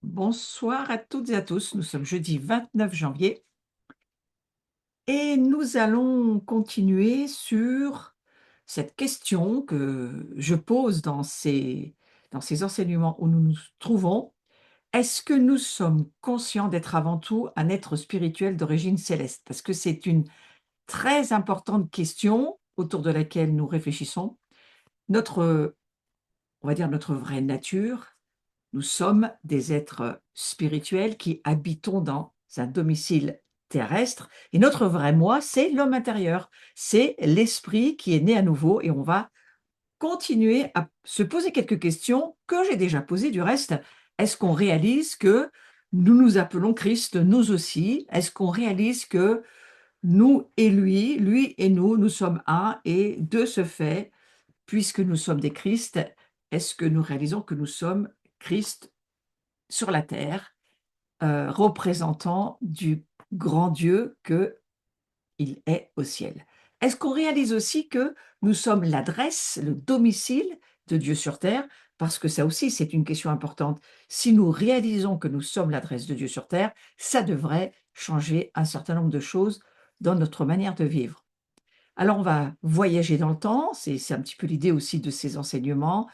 Bonsoir à toutes et à tous. Nous sommes jeudi 29 janvier et nous allons continuer sur cette question que je pose dans ces enseignements où nous nous trouvons. Est-ce que nous sommes conscients d'être avant tout un être spirituel d'origine céleste? Parce que c'est une très importante question autour de laquelle nous réfléchissons. Notre, on va dire notre vraie nature. Nous sommes des êtres spirituels qui habitons dans un domicile terrestre et notre vrai moi, c'est l'homme intérieur. C'est l'esprit qui est né à nouveau et on va continuer à se poser quelques questions que j'ai déjà posées du reste. Est-ce qu'on réalise que nous nous appelons Christ, nous aussi? Est-ce qu'on réalise que nous et lui et nous sommes un et de ce fait, puisque nous sommes des Christ, est-ce que nous réalisons que nous sommes Christ sur la terre, représentant du grand Dieu qu'il est au ciel. Est-ce qu'on réalise aussi que nous sommes l'adresse, le domicile de Dieu sur terre? Parce que ça aussi, c'est une question importante. Si nous réalisons que nous sommes l'adresse de Dieu sur terre, ça devrait changer un certain nombre de choses dans notre manière de vivre. Alors on va voyager dans le temps, c'est un petit peu l'idée aussi de ces enseignements,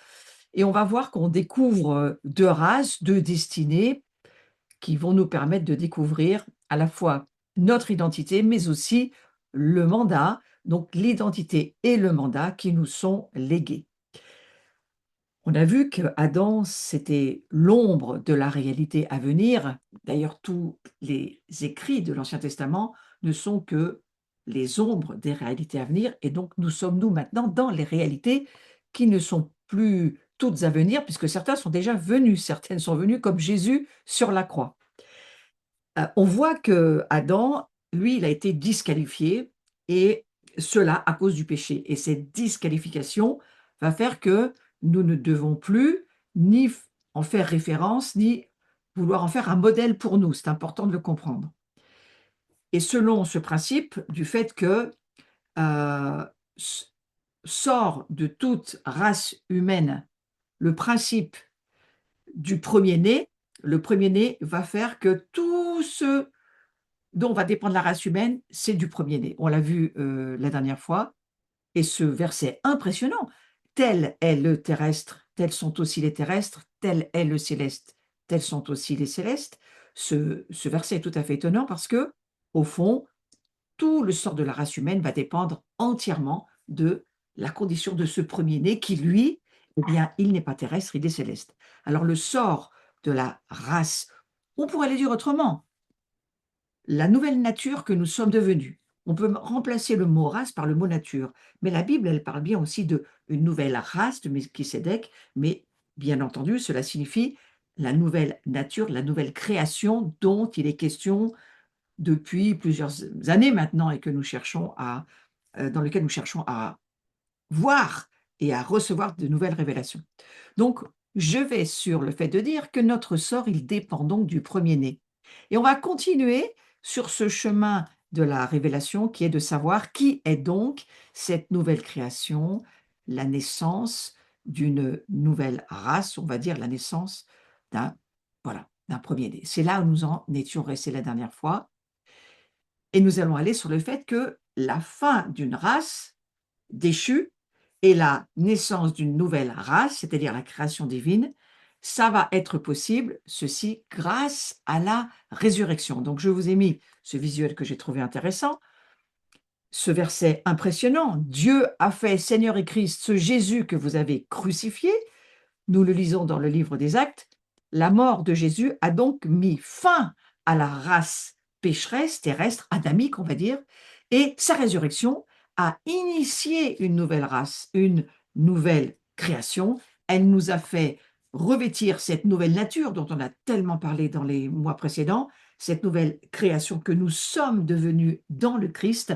et on va voir qu'on découvre, 2 races, 2 destinées qui vont nous permettre de découvrir à la fois notre identité, mais aussi le mandat, donc l'identité et le mandat qui nous sont légués. On a vu que Adam, c'était l'ombre de la réalité à venir. D'ailleurs, tous les écrits de l'Ancien Testament ne sont que les ombres des réalités à venir, et donc nous sommes nous maintenant dans les réalités qui ne sont plus toutes à venir, puisque certaines sont déjà venues, certaines sont venues comme Jésus sur la croix. On voit que Adam, lui, il a été disqualifié et cela à cause du péché et cette disqualification va faire que nous ne devons plus ni f en faire référence, ni vouloir en faire un modèle pour nous. C'est important de le comprendre et selon ce principe du fait que, s sort de toute race humaine le principe du premier-né, le premier-né va faire que tout ce dont va dépendre la race humaine, c'est du premier-né. On l'a vu, la dernière fois et ce verset impressionnant: «Tel est le terrestre, tels sont aussi les terrestres, tel est le céleste, tels sont aussi les célestes». Ce verset est tout à fait étonnant parce que, au fond, tout le sort de la race humaine va dépendre entièrement de la condition de ce premier-né qui, lui, eh bien, il n'est pas terrestre, il est céleste. Alors le sort de la race, on pourrait le dire autrement, la nouvelle nature que nous sommes devenus. On peut remplacer le mot race par le mot nature, mais la Bible, elle parle bien aussi de une nouvelle race de Melchisédek, mais bien entendu, cela signifie la nouvelle nature, la nouvelle création dont il est question depuis plusieurs années maintenant et que nous cherchons à, dans lequel nous cherchons à voir et à recevoir de nouvelles révélations. Donc, je vais sur le fait de dire que notre sort, il dépend donc du premier-né. Et on va continuer sur ce chemin de la révélation qui est de savoir qui est donc cette nouvelle création, la naissance d'une nouvelle race, on va dire la naissance d'un voilà, d'un premier-né. C'est là où nous en étions restés la dernière fois et nous allons aller sur le fait que la fin d'une race déchue et la naissance d'une nouvelle race, c'est-à-dire la création divine, ça va être possible, ceci grâce à la résurrection. Donc je vous ai mis ce visuel que j'ai trouvé intéressant, ce verset impressionnant: «Dieu a fait Seigneur et Christ ce Jésus que vous avez crucifié». Nous le lisons dans le livre des Actes. La mort de Jésus a donc mis fin à la race pécheresse, terrestre, adamique, on va dire, et sa résurrection a initié une nouvelle race, une nouvelle création. Elle nous a fait revêtir cette nouvelle nature dont on a tellement parlé dans les mois précédents, cette nouvelle création que nous sommes devenus dans le Christ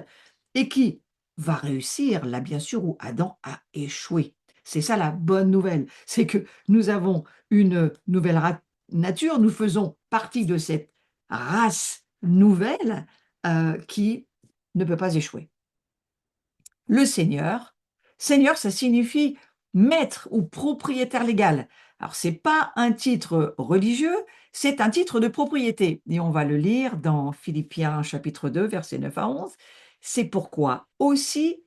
et qui va réussir là, bien sûr, où Adam a échoué. C'est ça la bonne nouvelle, c'est que nous avons une nouvelle nature, nous faisons partie de cette race nouvelle qui ne peut pas échouer. Le Seigneur, Seigneur, ça signifie maître ou propriétaire légal. Alors, ce n'est pas un titre religieux, c'est un titre de propriété. Et on va le lire dans Philippiens chapitre 2, versets 9 à 11. C'est pourquoi aussi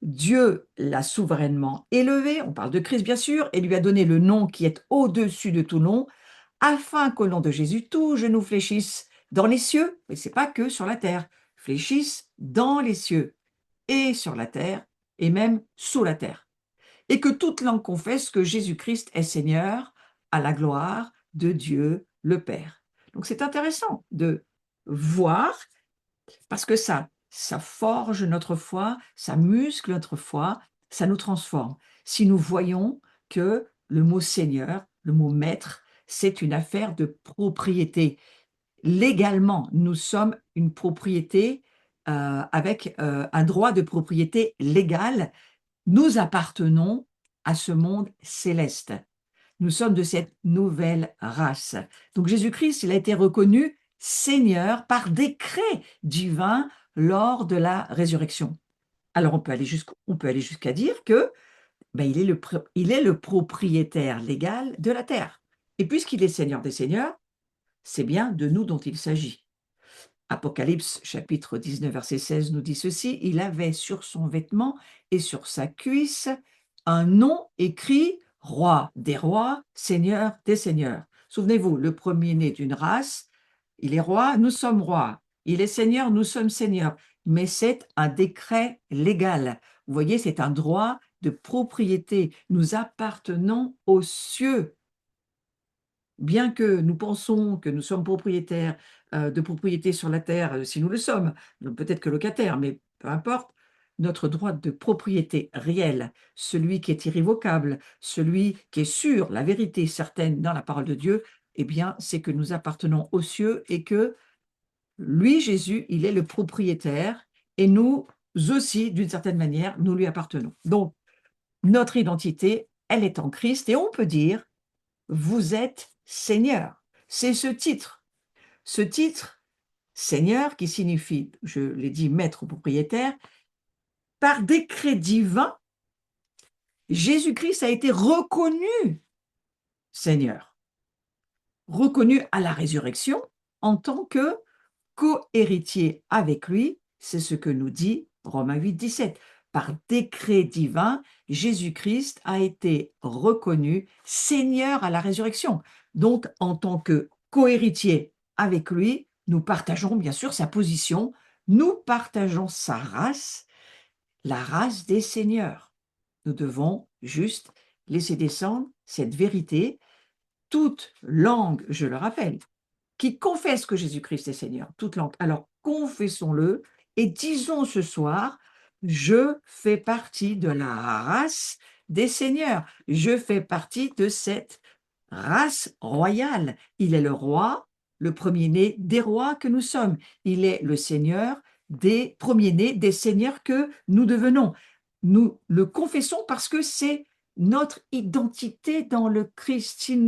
Dieu l'a souverainement élevé, on parle de Christ bien sûr, et lui a donné le nom qui est au-dessus de tout nom, afin qu'au nom de Jésus, tout genou fléchisse dans les cieux, mais ce n'est pas que sur la terre, fléchisse dans les cieux et sur la terre, et même sous la terre. Et que toute langue confesse que Jésus-Christ est Seigneur, à la gloire de Dieu le Père. Donc c'est intéressant de voir, parce que ça forge notre foi, ça muscle notre foi, ça nous transforme. Si nous voyons que le mot Seigneur, le mot maître, c'est une affaire de propriété. Légalement, nous sommes une propriété avec un droit de propriété légal. Nous appartenons à ce monde céleste. Nous sommes de cette nouvelle race. Donc Jésus-Christ, il a été reconnu Seigneur par décret divin lors de la résurrection. Alors on peut aller jusqu'à dire que il est le propriétaire légal de la terre. Et puisqu'il est Seigneur des Seigneurs, c'est bien de nous dont il s'agit. Apocalypse chapitre 19 verset 16 nous dit ceci, il avait sur son vêtement et sur sa cuisse un nom écrit roi des rois, seigneur des seigneurs. Souvenez-vous, le premier-né d'une race, il est roi, nous sommes rois. Il est seigneur, nous sommes seigneurs. Mais c'est un décret légal. Vous voyez, c'est un droit de propriété. Nous appartenons aux cieux. Bien que nous pensons que nous sommes propriétaires de propriété sur la terre, si nous le sommes, peut-être que locataires, mais peu importe, notre droit de propriété réel, celui qui est irrévocable, celui qui est sûr, la vérité certaine dans la parole de Dieu, eh bien, c'est que nous appartenons aux cieux et que lui, Jésus, il est le propriétaire et nous aussi, d'une certaine manière, nous lui appartenons. Donc, notre identité, elle est en Christ et on peut dire vous êtes Seigneur. C'est ce titre, Seigneur, qui signifie, je l'ai dit, maître ou propriétaire, par décret divin, Jésus-Christ a été reconnu Seigneur, reconnu à la résurrection en tant que co-héritier avec lui, c'est ce que nous dit Romains 8, 17. Par décret divin, Jésus-Christ a été reconnu Seigneur à la résurrection. Donc, en tant que co-héritier avec lui, nous partageons bien sûr sa position, nous partageons sa race, la race des seigneurs. Nous devons juste laisser descendre cette vérité. Toute langue, je le rappelle, qui confesse que Jésus-Christ est Seigneur, toute langue. Alors confessons-le et disons ce soir, je fais partie de la race des seigneurs, je fais partie de cette race royale. Il est le roi, le premier-né des rois que nous sommes. Il est le Seigneur des premiers-nés des seigneurs que nous devenons. Nous le confessons parce que c'est notre identité dans le Christ. Si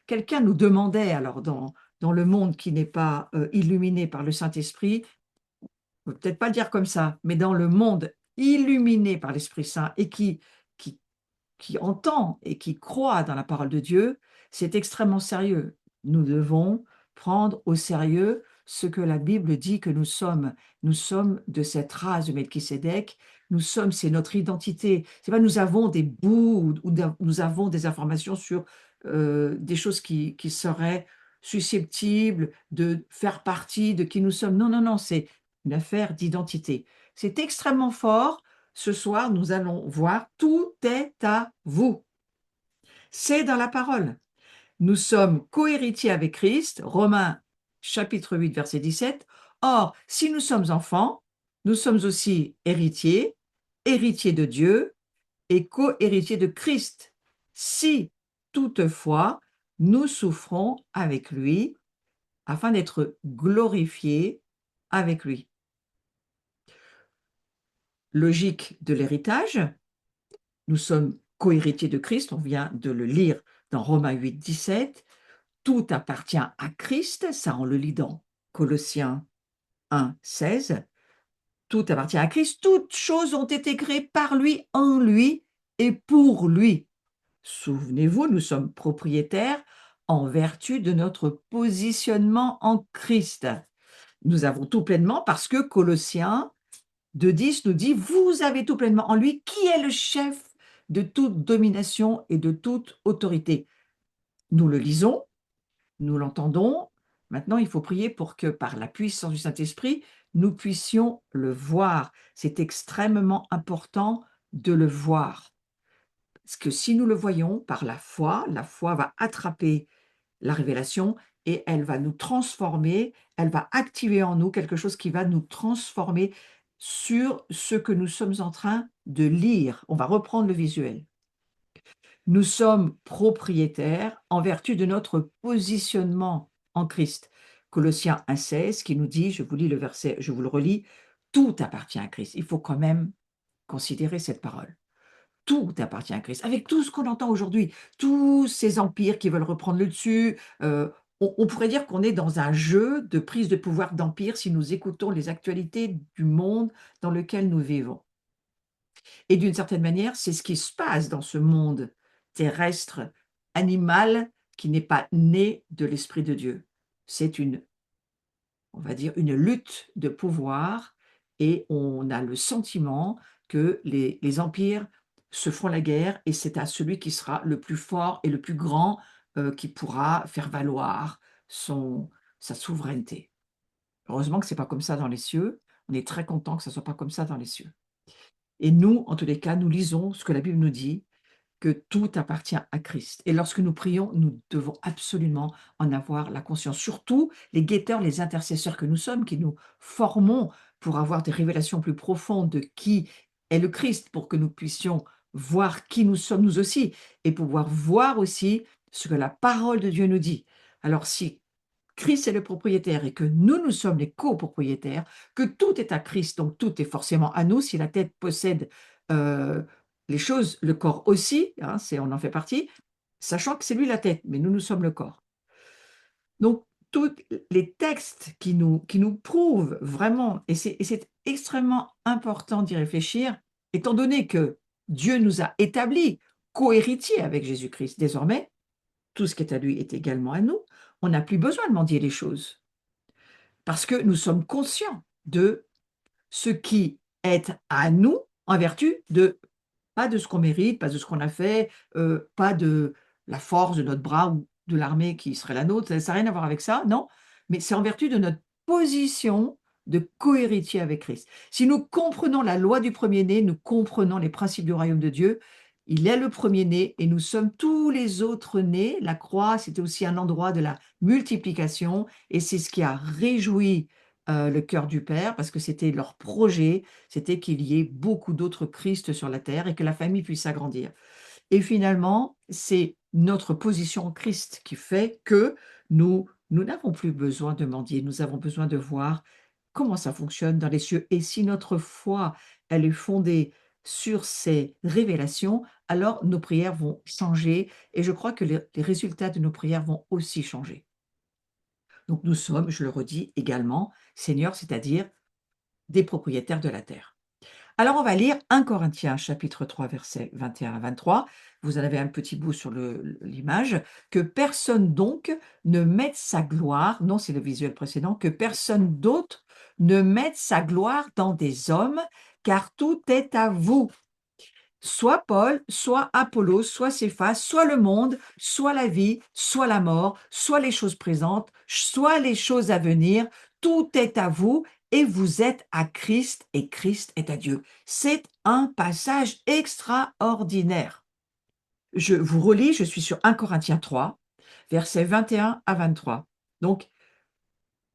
quelqu'un nous demandait, alors dans le monde qui n'est pas illuminé par le Saint-Esprit, on ne peut peut-être pas le dire comme ça, mais dans le monde illuminé par l'Esprit Saint et qui, qui entend et qui croit dans la parole de Dieu, c'est extrêmement sérieux. Nous devons prendre au sérieux ce que la Bible dit que nous sommes. Nous sommes de cette race de Melchisédek. Nous sommes, c'est notre identité. C'est pas nous avons des bouts ou nous avons des informations sur des choses qui seraient susceptibles de faire partie de qui nous sommes. Non, non, non, c'est une affaire d'identité. C'est extrêmement fort. Ce soir, nous allons voir, tout est à vous. C'est dans la parole. Nous sommes cohéritiers avec Christ, Romains chapitre 8, verset 17. Or, si nous sommes enfants, nous sommes aussi héritiers, héritiers de Dieu et co-héritiers de Christ. Si, toutefois, nous souffrons avec lui, afin d'être glorifiés avec lui. Logique de l'héritage, nous sommes co-héritiers de Christ, on vient de le lire dans Romains 8, 17. Tout appartient à Christ, ça on le lit dans Colossiens 1, 16. Tout appartient à Christ, toutes choses ont été créées par lui, en lui et pour lui. Souvenez-vous, nous sommes propriétaires en vertu de notre positionnement en Christ. Nous avons tout pleinement parce que Colossiens 2,10 nous dit: «Vous avez tout pleinement en lui, qui est le chef de toute domination et de toute autorité». Nous le lisons, nous l'entendons. Maintenant, il faut prier pour que, par la puissance du Saint-Esprit, nous puissions le voir. C'est extrêmement important de le voir. Parce que si nous le voyons par la foi va attraper la révélation et elle va nous transformer, elle va activer en nous quelque chose qui va nous transformer sur ce que nous sommes en train de lire. On va reprendre le visuel. Nous sommes propriétaires en vertu de notre positionnement en Christ. Colossiens 1,16 qui nous dit, je vous lis le verset, je vous le relis, tout appartient à Christ. Il faut quand même considérer cette parole. Tout appartient à Christ. Avec tout ce qu'on entend aujourd'hui, tous ces empires qui veulent reprendre le dessus, on pourrait dire qu'on est dans un jeu de prise de pouvoir d'empire si nous écoutons les actualités du monde dans lequel nous vivons. Et d'une certaine manière, c'est ce qui se passe dans ce monde terrestre, animal, qui n'est pas né de l'Esprit de Dieu. C'est une, on va dire, une lutte de pouvoir et on a le sentiment que les empires se font la guerre et c'est à celui qui sera le plus fort et le plus grand qui pourra faire valoir sa souveraineté. Heureusement que ce n'est pas comme ça dans les cieux. On est très content que ce ne soit pas comme ça dans les cieux. Et nous, en tous les cas, nous lisons ce que la Bible nous dit, que tout appartient à Christ. Et lorsque nous prions, nous devons absolument en avoir la conscience. Surtout les guetteurs, les intercesseurs que nous sommes, qui nous formons pour avoir des révélations plus profondes de qui est le Christ, pour que nous puissions voir qui nous sommes nous aussi, et pouvoir voir aussi ce que la parole de Dieu nous dit. Alors si Christ est le propriétaire et que nous, nous sommes les copropriétaires, que tout est à Christ, donc tout est forcément à nous. Si la tête possède les choses, le corps aussi, hein, on en fait partie, sachant que c'est lui la tête, mais nous, nous sommes le corps. Donc, tous les textes qui nous prouvent vraiment, et c'est extrêmement important d'y réfléchir, étant donné que Dieu nous a établis co-héritiers avec Jésus-Christ désormais, tout ce qui est à lui est également à nous, on n'a plus besoin de mendier les choses. Parce que nous sommes conscients de ce qui est à nous en vertu de, pas de ce qu'on mérite, pas de ce qu'on a fait, pas de la force de notre bras ou de l'armée qui serait la nôtre, ça n'a rien à voir avec ça, non, mais c'est en vertu de notre position de cohéritier avec Christ. Si nous comprenons la loi du premier-né, nous comprenons les principes du royaume de Dieu. Il est le premier-né et nous sommes tous les autres nés. La croix, c'était aussi un endroit de la multiplication et c'est ce qui a réjoui le cœur du Père parce que c'était leur projet, c'était qu'il y ait beaucoup d'autres Christ sur la terre et que la famille puisse s'agrandir. Et finalement, c'est notre position en Christ qui fait que nous n'avons plus besoin de mendier, nous avons besoin de voir comment ça fonctionne dans les cieux. Et si notre foi, elle est fondée sur ces révélations, alors nos prières vont changer et je crois que les résultats de nos prières vont aussi changer. Donc nous sommes, je le redis également, Seigneur, c'est-à-dire des propriétaires de la terre. Alors on va lire 1 Corinthiens chapitre 3 versets 21 à 23. Vous en avez un petit bout sur l'image. Que personne donc ne mette sa gloire, non c'est le visuel précédent, que personne d'autre ne mette sa gloire dans des hommes, car tout est à vous. Soit Paul, soit Apollos, soit Céphas, soit le monde, soit la vie, soit la mort, soit les choses présentes, soit les choses à venir, tout est à vous et vous êtes à Christ et Christ est à Dieu. C'est un passage extraordinaire. Je vous relis, je suis sur 1 Corinthiens 3, versets 21 à 23. Donc,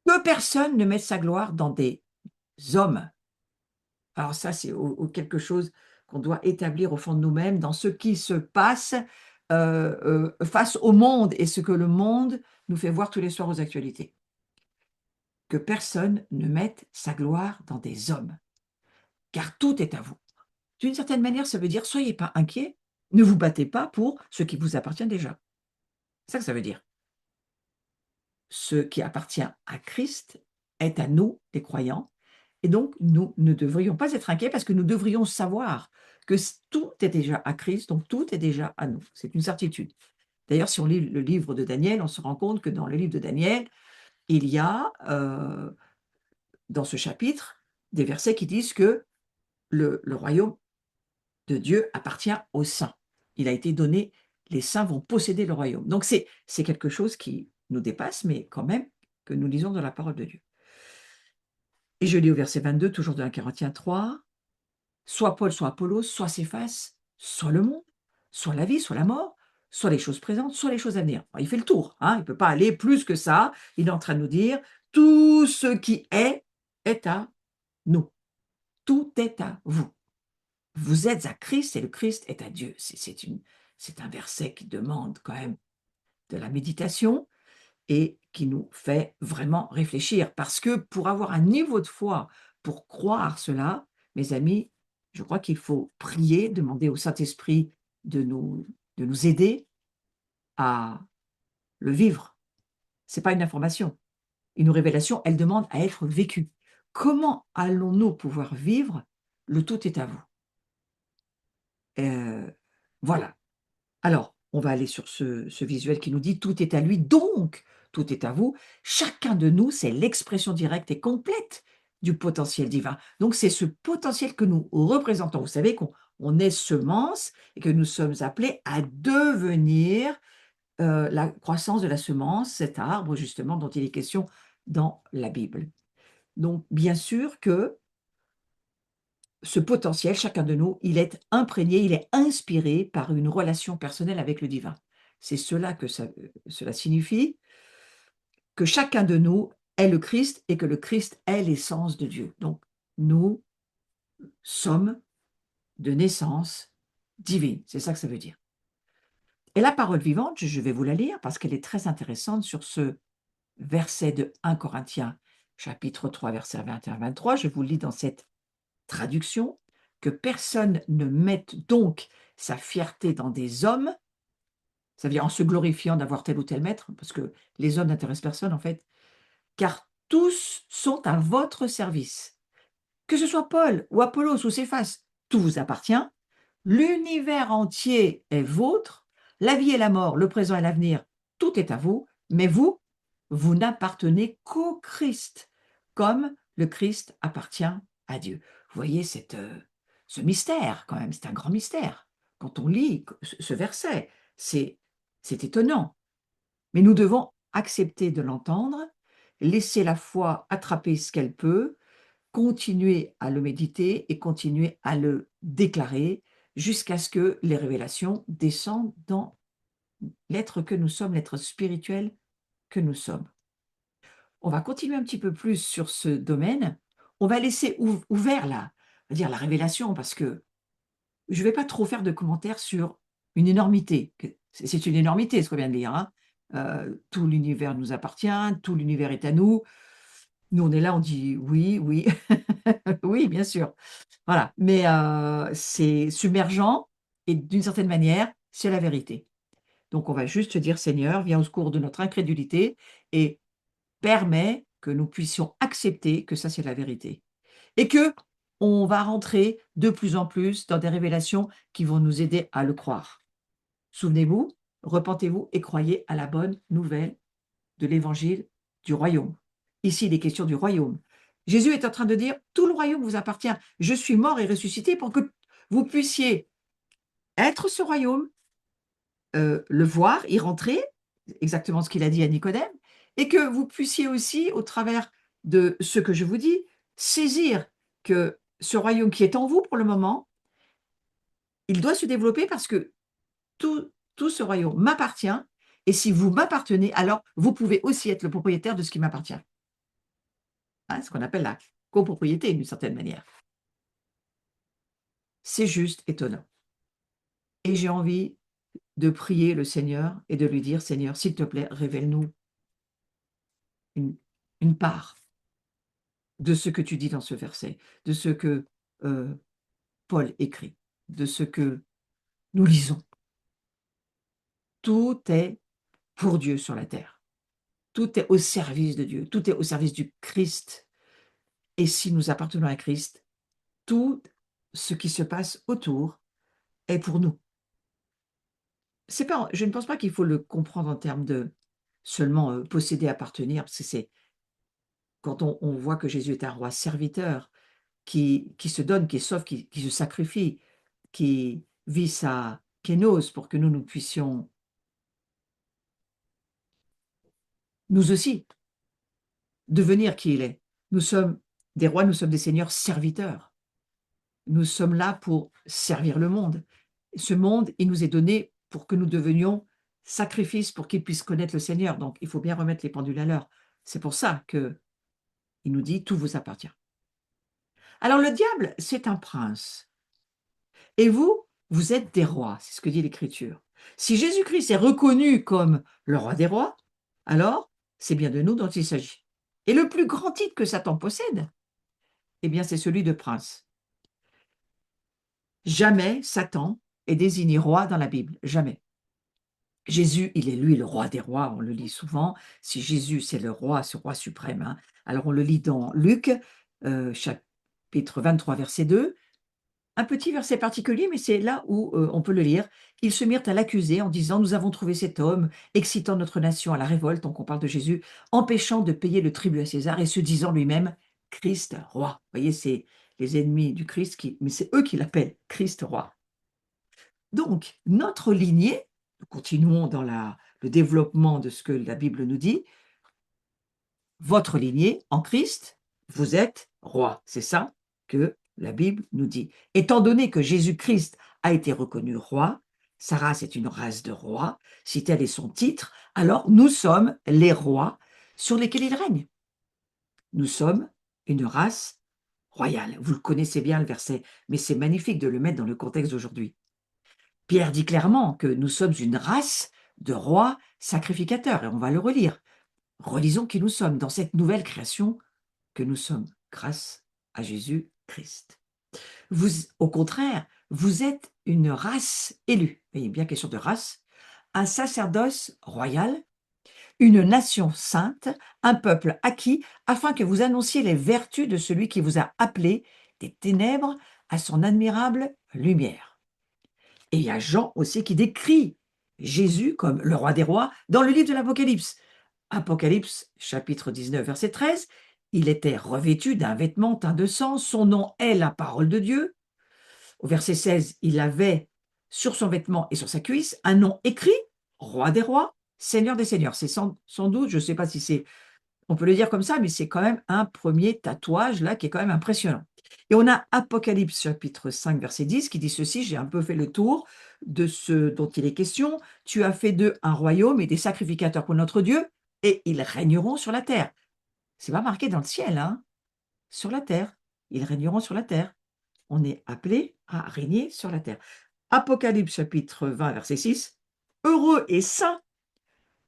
que personne ne mette sa gloire dans des hommes. Alors ça, c'est quelque chose qu'on doit établir au fond de nous-mêmes, dans ce qui se passe face au monde et ce que le monde nous fait voir tous les soirs aux actualités. Que personne ne mette sa gloire dans des hommes, car tout est à vous. D'une certaine manière, ça veut dire, soyez pas inquiets, ne vous battez pas pour ce qui vous appartient déjà. C'est ça que ça veut dire. Ce qui appartient à Christ est à nous, les croyants, et donc nous ne devrions pas être inquiets parce que nous devrions savoir que tout est déjà à Christ, donc tout est déjà à nous. C'est une certitude. D'ailleurs, si on lit le livre de Daniel, on se rend compte que dans le livre de Daniel, il y a, dans ce chapitre, des versets qui disent que le royaume de Dieu appartient aux saints. Il a été donné, les saints vont posséder le royaume. Donc c'est quelque chose qui nous dépasse, mais quand même que nous lisons dans la parole de Dieu. Et je lis au verset 22, toujours de 1 Corinthiens 3, soit Paul, soit Apollos, soit Céphas, soit le monde, soit la vie, soit la mort, soit les choses présentes, soit les choses à venir. Il fait le tour, hein, il ne peut pas aller plus que ça. Il est en train de nous dire, tout ce qui est à nous. Tout est à vous. Vous êtes à Christ et le Christ est à Dieu. C'est un verset qui demande quand même de la méditation et qui nous fait vraiment réfléchir. Parce que pour avoir un niveau de foi, pour croire cela, mes amis, je crois qu'il faut prier, demander au Saint-Esprit de nous aider à le vivre. Ce n'est pas une information. Une révélation, elle demande à être vécue. Comment allons-nous pouvoir vivre le tout est à vous? Voilà. Alors, on va aller sur ce visuel qui nous dit: «Tout est à lui, donc tout est à vous». Chacun de nous, c'est l'expression directe et complète du potentiel divin. Donc c'est ce potentiel que nous représentons. Vous savez qu'on est semence et que nous sommes appelés à devenir, la croissance de la semence, cet arbre justement dont il est question dans la Bible. Donc bien sûr que ce potentiel, chacun de nous, il est imprégné, il est inspiré par une relation personnelle avec le divin. C'est cela que cela signifie, que chacun de nous est le Christ et que le Christ est l'essence de Dieu. Donc, nous sommes de naissance divine. C'est ça que ça veut dire. Et la parole vivante, je vais vous la lire parce qu'elle est très intéressante sur ce verset de 1 Corinthiens, chapitre 3, verset 21-23. Je vous le lis dans cette traduction, que personne ne mette donc sa fierté dans des hommes, ça veut dire en se glorifiant d'avoir tel ou tel maître, parce que les hommes n'intéressent personne en fait, car tous sont à votre service. Que ce soit Paul ou Apollos ou Céphas, tout vous appartient, l'univers entier est vôtre, la vie et la mort, le présent et l'avenir, tout est à vous, mais vous, vous n'appartenez qu'au Christ, comme le Christ appartient à Dieu. Vous voyez ce mystère quand même, c'est un grand mystère. Quand on lit ce verset, c'est étonnant. Mais nous devons accepter de l'entendre, laisser la foi attraper ce qu'elle peut, continuer à le méditer et continuer à le déclarer jusqu'à ce que les révélations descendent dans l'être que nous sommes, l'être spirituel que nous sommes. On va continuer un petit peu plus sur ce domaine. On va laisser ouvert on va dire la révélation parce que je ne vais pas trop faire de commentaires sur une énormité. C'est une énormité ce qu'on vient de lire, hein. Tout l'univers nous appartient, tout l'univers est à nous. Nous, on est là, on dit: «Oui, oui, oui, bien sûr». Voilà, mais c'est submergent et d'une certaine manière, c'est la vérité. Donc on va juste dire: «Seigneur, viens au secours de notre incrédulité et permets que nous puissions accepter que ça, c'est la vérité». Et qu'on va rentrer de plus en plus dans des révélations qui vont nous aider à le croire. Souvenez-vous, repentez-vous et croyez à la bonne nouvelle de l'évangile du royaume. Ici, il est question du royaume. Jésus est en train de dire, tout le royaume vous appartient. Je suis mort et ressuscité pour que vous puissiez être ce royaume, le voir, y rentrer, exactement ce qu'il a dit à Nicodème, et que vous puissiez aussi, au travers de ce que je vous dis, saisir que ce royaume qui est en vous pour le moment, il doit se développer parce que tout ce royaume m'appartient, et si vous m'appartenez, alors vous pouvez aussi être le propriétaire de ce qui m'appartient. Hein, ce qu'on appelle la copropriété d'une certaine manière. C'est juste étonnant. Et j'ai envie de prier le Seigneur et de lui dire: «Seigneur, s'il te plaît, révèle-nous une part de ce que tu dis dans ce verset, de ce que, Paul écrit, de ce que nous lisons». Tout est pour Dieu sur la terre. Tout est au service de Dieu. Tout est au service du Christ. Et si nous appartenons à Christ, tout ce qui se passe autour est pour nous. C'est pas je ne pense pas qu'il faut le comprendre en termes de seulement, posséder, appartenir, parce que c'est quand on voit que Jésus est un roi serviteur qui se donne, qui est sauve, qui se sacrifie, qui vit sa kénose pour que nous puissions, nous aussi, devenir qui il est. Nous sommes des rois, nous sommes des seigneurs serviteurs. Nous sommes là pour servir le monde. Ce monde, il nous est donné pour que nous devenions sacrifices pour qu'il puisse connaître le Seigneur. Donc, il faut bien remettre les pendules à l'heure. C'est pour ça qu'il nous dit: «Tout vous appartient». Alors le diable, c'est un prince et vous, vous êtes des rois, c'est ce que dit l'Écriture. Si Jésus-Christ est reconnu comme le roi des rois, alors c'est bien de nous dont il s'agit. Et le plus grand titre que Satan possède, eh bien, c'est celui de prince. Jamais Satan est désigné roi dans la Bible, jamais. Jésus, il est lui le roi des rois, on le lit souvent. Si Jésus, c'est le roi, ce roi suprême, hein. Alors on le lit dans Luc, chapitre 23, verset 2. Un petit verset particulier, mais c'est là où, on peut le lire. Ils se mirent à l'accuser en disant: «Nous avons trouvé cet homme excitant notre nation à la révolte», donc on parle de Jésus, «empêchant de payer le tribut à César et se disant lui-même Christ roi». Vous voyez, c'est les ennemis du Christ mais c'est eux qui l'appellent Christ roi. Donc notre lignée, nous continuons dans le développement de ce que la Bible nous dit, votre lignée en Christ, vous êtes roi. C'est ça que la Bible nous dit. Étant donné que Jésus-Christ a été reconnu roi, sa race est une race de rois, si tel est son titre, alors nous sommes les rois sur lesquels il règne. Nous sommes une race royale. Vous le connaissez bien le verset, mais c'est magnifique de le mettre dans le contexte d'aujourd'hui. Pierre dit clairement que nous sommes une race de rois sacrificateurs, et on va le relire. Relisons qui nous sommes dans cette nouvelle création que nous sommes grâce à Jésus-Christ. Vous, au contraire, vous êtes une race élue. Voyez bien, question de race. Un sacerdoce royal, une nation sainte, un peuple acquis, afin que vous annonciez les vertus de celui qui vous a appelé des ténèbres à son admirable lumière. Et il y a Jean aussi qui décrit Jésus comme le roi des rois dans le livre de l'Apocalypse. Apocalypse, chapitre 19, verset 13, il était revêtu d'un vêtement teint de sang, son nom est la parole de Dieu. Au verset 16, il avait sur son vêtement et sur sa cuisse un nom écrit, roi des rois, seigneur des seigneurs. C'est sans doute, je ne sais pas si c'est, on peut le dire comme ça, mais c'est quand même un premier tatouage là qui est quand même impressionnant. Et on a Apocalypse chapitre 5, verset 10 qui dit ceci, j'ai un peu fait le tour de ce dont il est question. Tu as fait d'eux un royaume et des sacrificateurs pour notre Dieu, et ils régneront sur la terre. C'est pas marqué dans le ciel, hein, sur la terre. Ils régneront sur la terre. On est appelé à régner sur la terre. Apocalypse chapitre 20, verset 6. Heureux et saints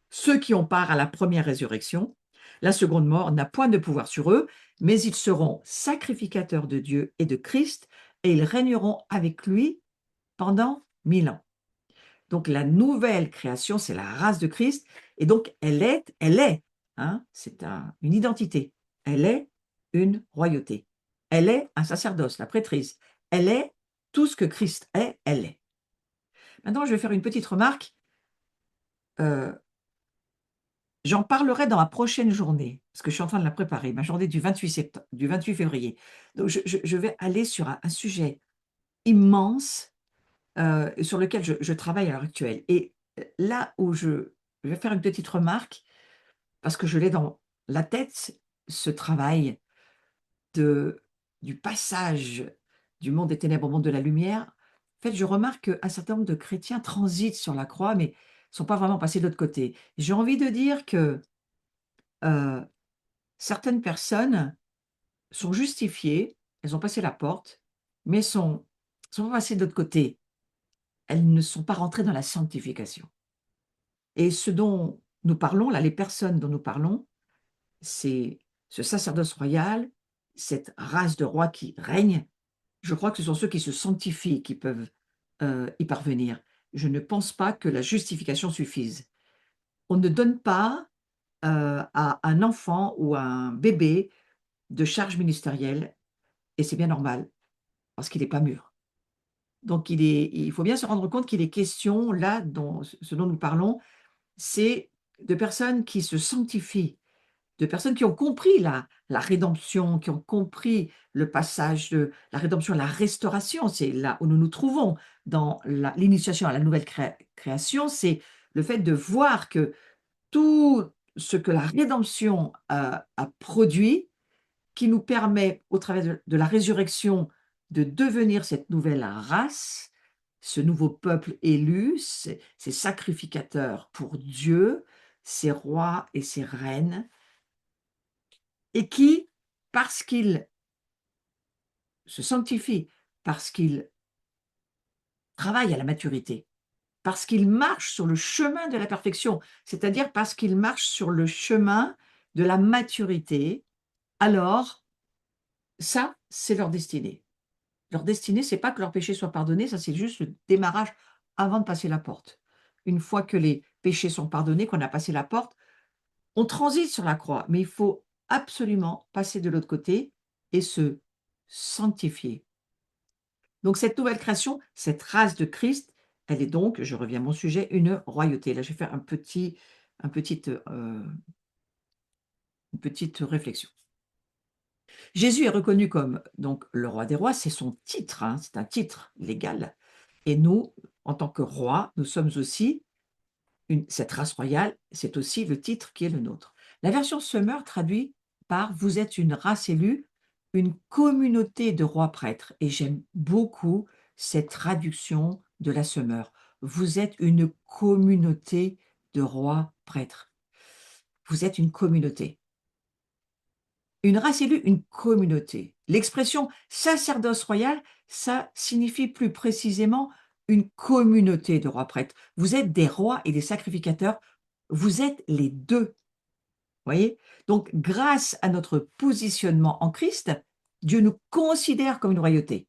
ceux qui ont part à la première résurrection. La seconde mort n'a point de pouvoir sur eux, mais ils seront sacrificateurs de Dieu et de Christ, et ils régneront avec lui pendant 1000 ans. Donc la nouvelle création, c'est la race de Christ, et donc elle est, hein, c'est une identité, elle est une royauté, elle est un sacerdoce, la prêtrise, elle est tout ce que Christ est, elle est. Maintenant, je vais faire une petite remarque, euh, j'en parlerai dans la prochaine journée, parce que je suis en train de la préparer, ma journée du 28 février. Donc je vais aller sur un sujet immense, sur lequel je travaille à l'heure actuelle. Et là où je vais faire une petite remarque, parce que je l'ai dans la tête, ce travail de du passage du monde des ténèbres au monde de la lumière. En fait, je remarque qu'un certain nombre de chrétiens transitent sur la croix, mais ne sont pas vraiment passés de l'autre côté. J'ai envie de dire que, heu, certaines personnes sont justifiées, elles ont passé la porte, mais sont pas passées de l'autre côté. Elles ne sont pas rentrées dans la sanctification. Et ce dont nous parlons, là, les personnes dont nous parlons, c'est ce sacerdoce royal, cette race de rois qui règne. Je crois que ce sont ceux qui se sanctifient qui peuvent, y parvenir. Je ne pense pas que la justification suffise. On ne donne pas, à un enfant ou à un bébé de charge ministérielle, et c'est bien normal. parce qu'il n'est pas mûr. Donc il faut bien se rendre compte qu'il est question, là, dans ce dont nous parlons, c'est de personnes qui se sanctifient, de personnes qui ont compris la rédemption, qui ont compris le passage de la rédemption à la restauration. C'est là où nous nous trouvons dans l'initiation à la nouvelle création, c'est le fait de voir que tout ce que la rédemption a produit, qui nous permet, au travers de la résurrection, de devenir cette nouvelle race, ce nouveau peuple élu, ces sacrificateurs pour Dieu, ces rois et ces reines, et qui, parce qu'ils se sanctifient, parce qu'ils travaillent à la maturité, parce qu'ils marchent sur le chemin de la perfection, c'est-à-dire parce qu'ils marchent sur le chemin de la maturité, alors ça, c'est leur destinée. Leur destinée, c'est pas que leurs péchés soient pardonnés, ça c'est juste le démarrage avant de passer la porte. Une fois que les péchés sont pardonnés, qu'on a passé la porte, on transite sur la croix, mais il faut absolument passer de l'autre côté et se sanctifier. Donc cette nouvelle création, cette race de Christ, elle est donc, je reviens à mon sujet, une royauté. Là, je vais faire un petit, une petite réflexion. Jésus est reconnu comme donc le roi des rois, c'est son titre, hein, c'est un titre légal. Et nous, en tant que rois, nous sommes aussi cette race royale, c'est aussi le titre qui est le nôtre. La version Semeur traduit par vous êtes une race élue, une communauté de rois prêtres. Et j'aime beaucoup cette traduction de la Semeur. Vous êtes une communauté de rois prêtres. Vous êtes une communauté. Une race élue, une communauté. L'expression sacerdoce royal, ça signifie plus précisément une communauté de rois prêtres. Vous êtes des rois et des sacrificateurs, vous êtes les deux. Voyez? Donc, grâce à notre positionnement en Christ, Dieu nous considère comme une royauté.